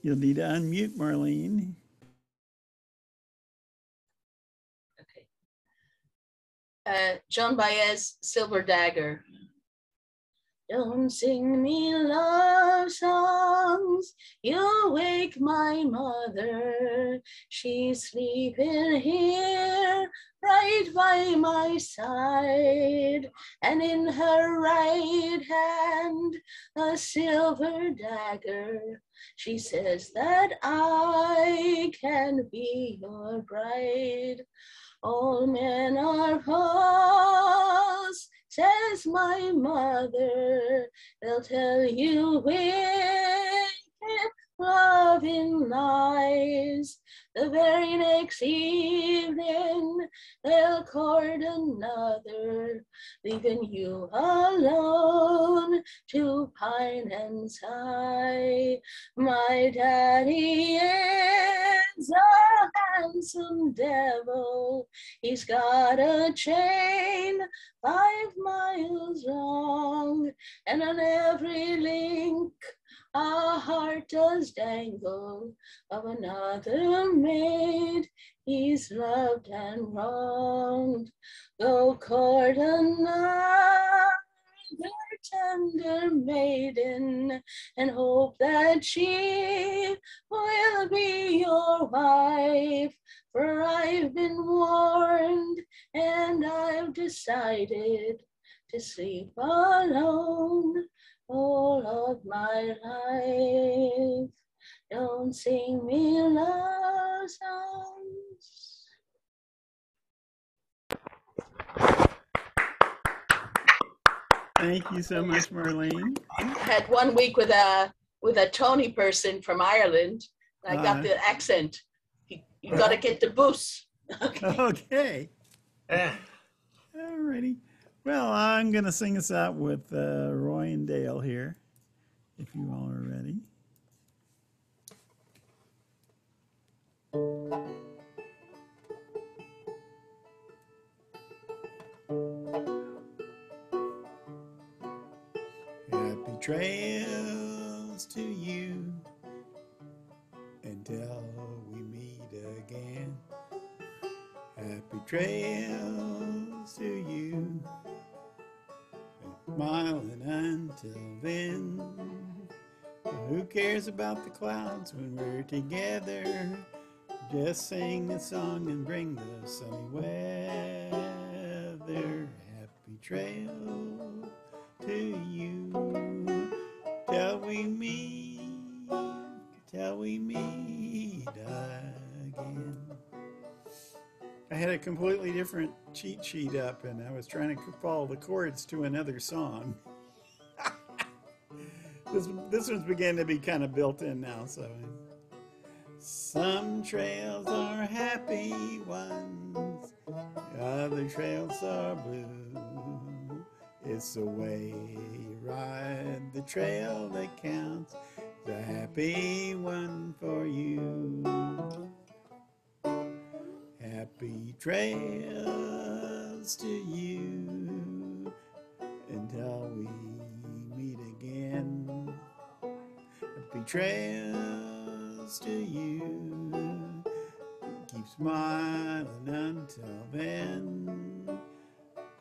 You'll need to unmute, Marlene. Okay. Joan Baez, Silver Dagger. Don't sing me love songs, you'll wake my mother. She's sleeping here right by my side, and in her right hand a silver dagger. She says that I can be your bride. All men are false, says my mother. They'll tell you wicked loving eyes. The very next evening, they'll court another, leaving you alone to pine and sigh. My daddy is a handsome devil. He's got a chain 5 miles long, and on every link a heart does dangle of another maid he's loved and wronged. Go court another tender maiden and hope that she will be your wife. For I've been warned and I've decided to sleep alone all of my life. Don't sing me love songs. Thank you so much, Marlene. I had 1 week with a Tony person from Ireland. I got the accent. You got to get the boost. Okay. Alrighty. Well, I'm going to sing us out with Roy and Dale here, if you all are ready. Happy trails to you until we meet again. Happy trails to you, smiling until then. Who cares about the clouds when we're together? Just sing a song and bring the sunny weather. Happy trail to you till we meet again. I had a completely different cheat sheet up, and I was trying to follow the chords to another song. This one's beginning to be kind of built in now, so. Some trails are happy ones, other trails are blue. It's the way you ride the trail that counts, the happy one for you. Happy trails to you until we meet again. Happy trails to you. Keep smiling until then.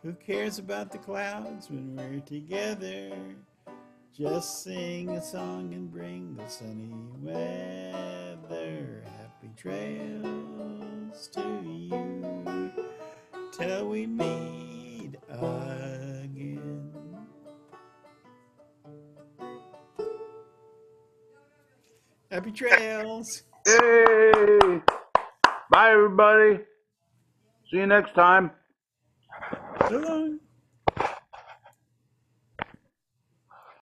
Who cares about the clouds when we're together? Just sing a song and bring the sunny weather. Happy trails to you till we meet again. Happy trails. Yay! Bye, everybody. See you next time. So long.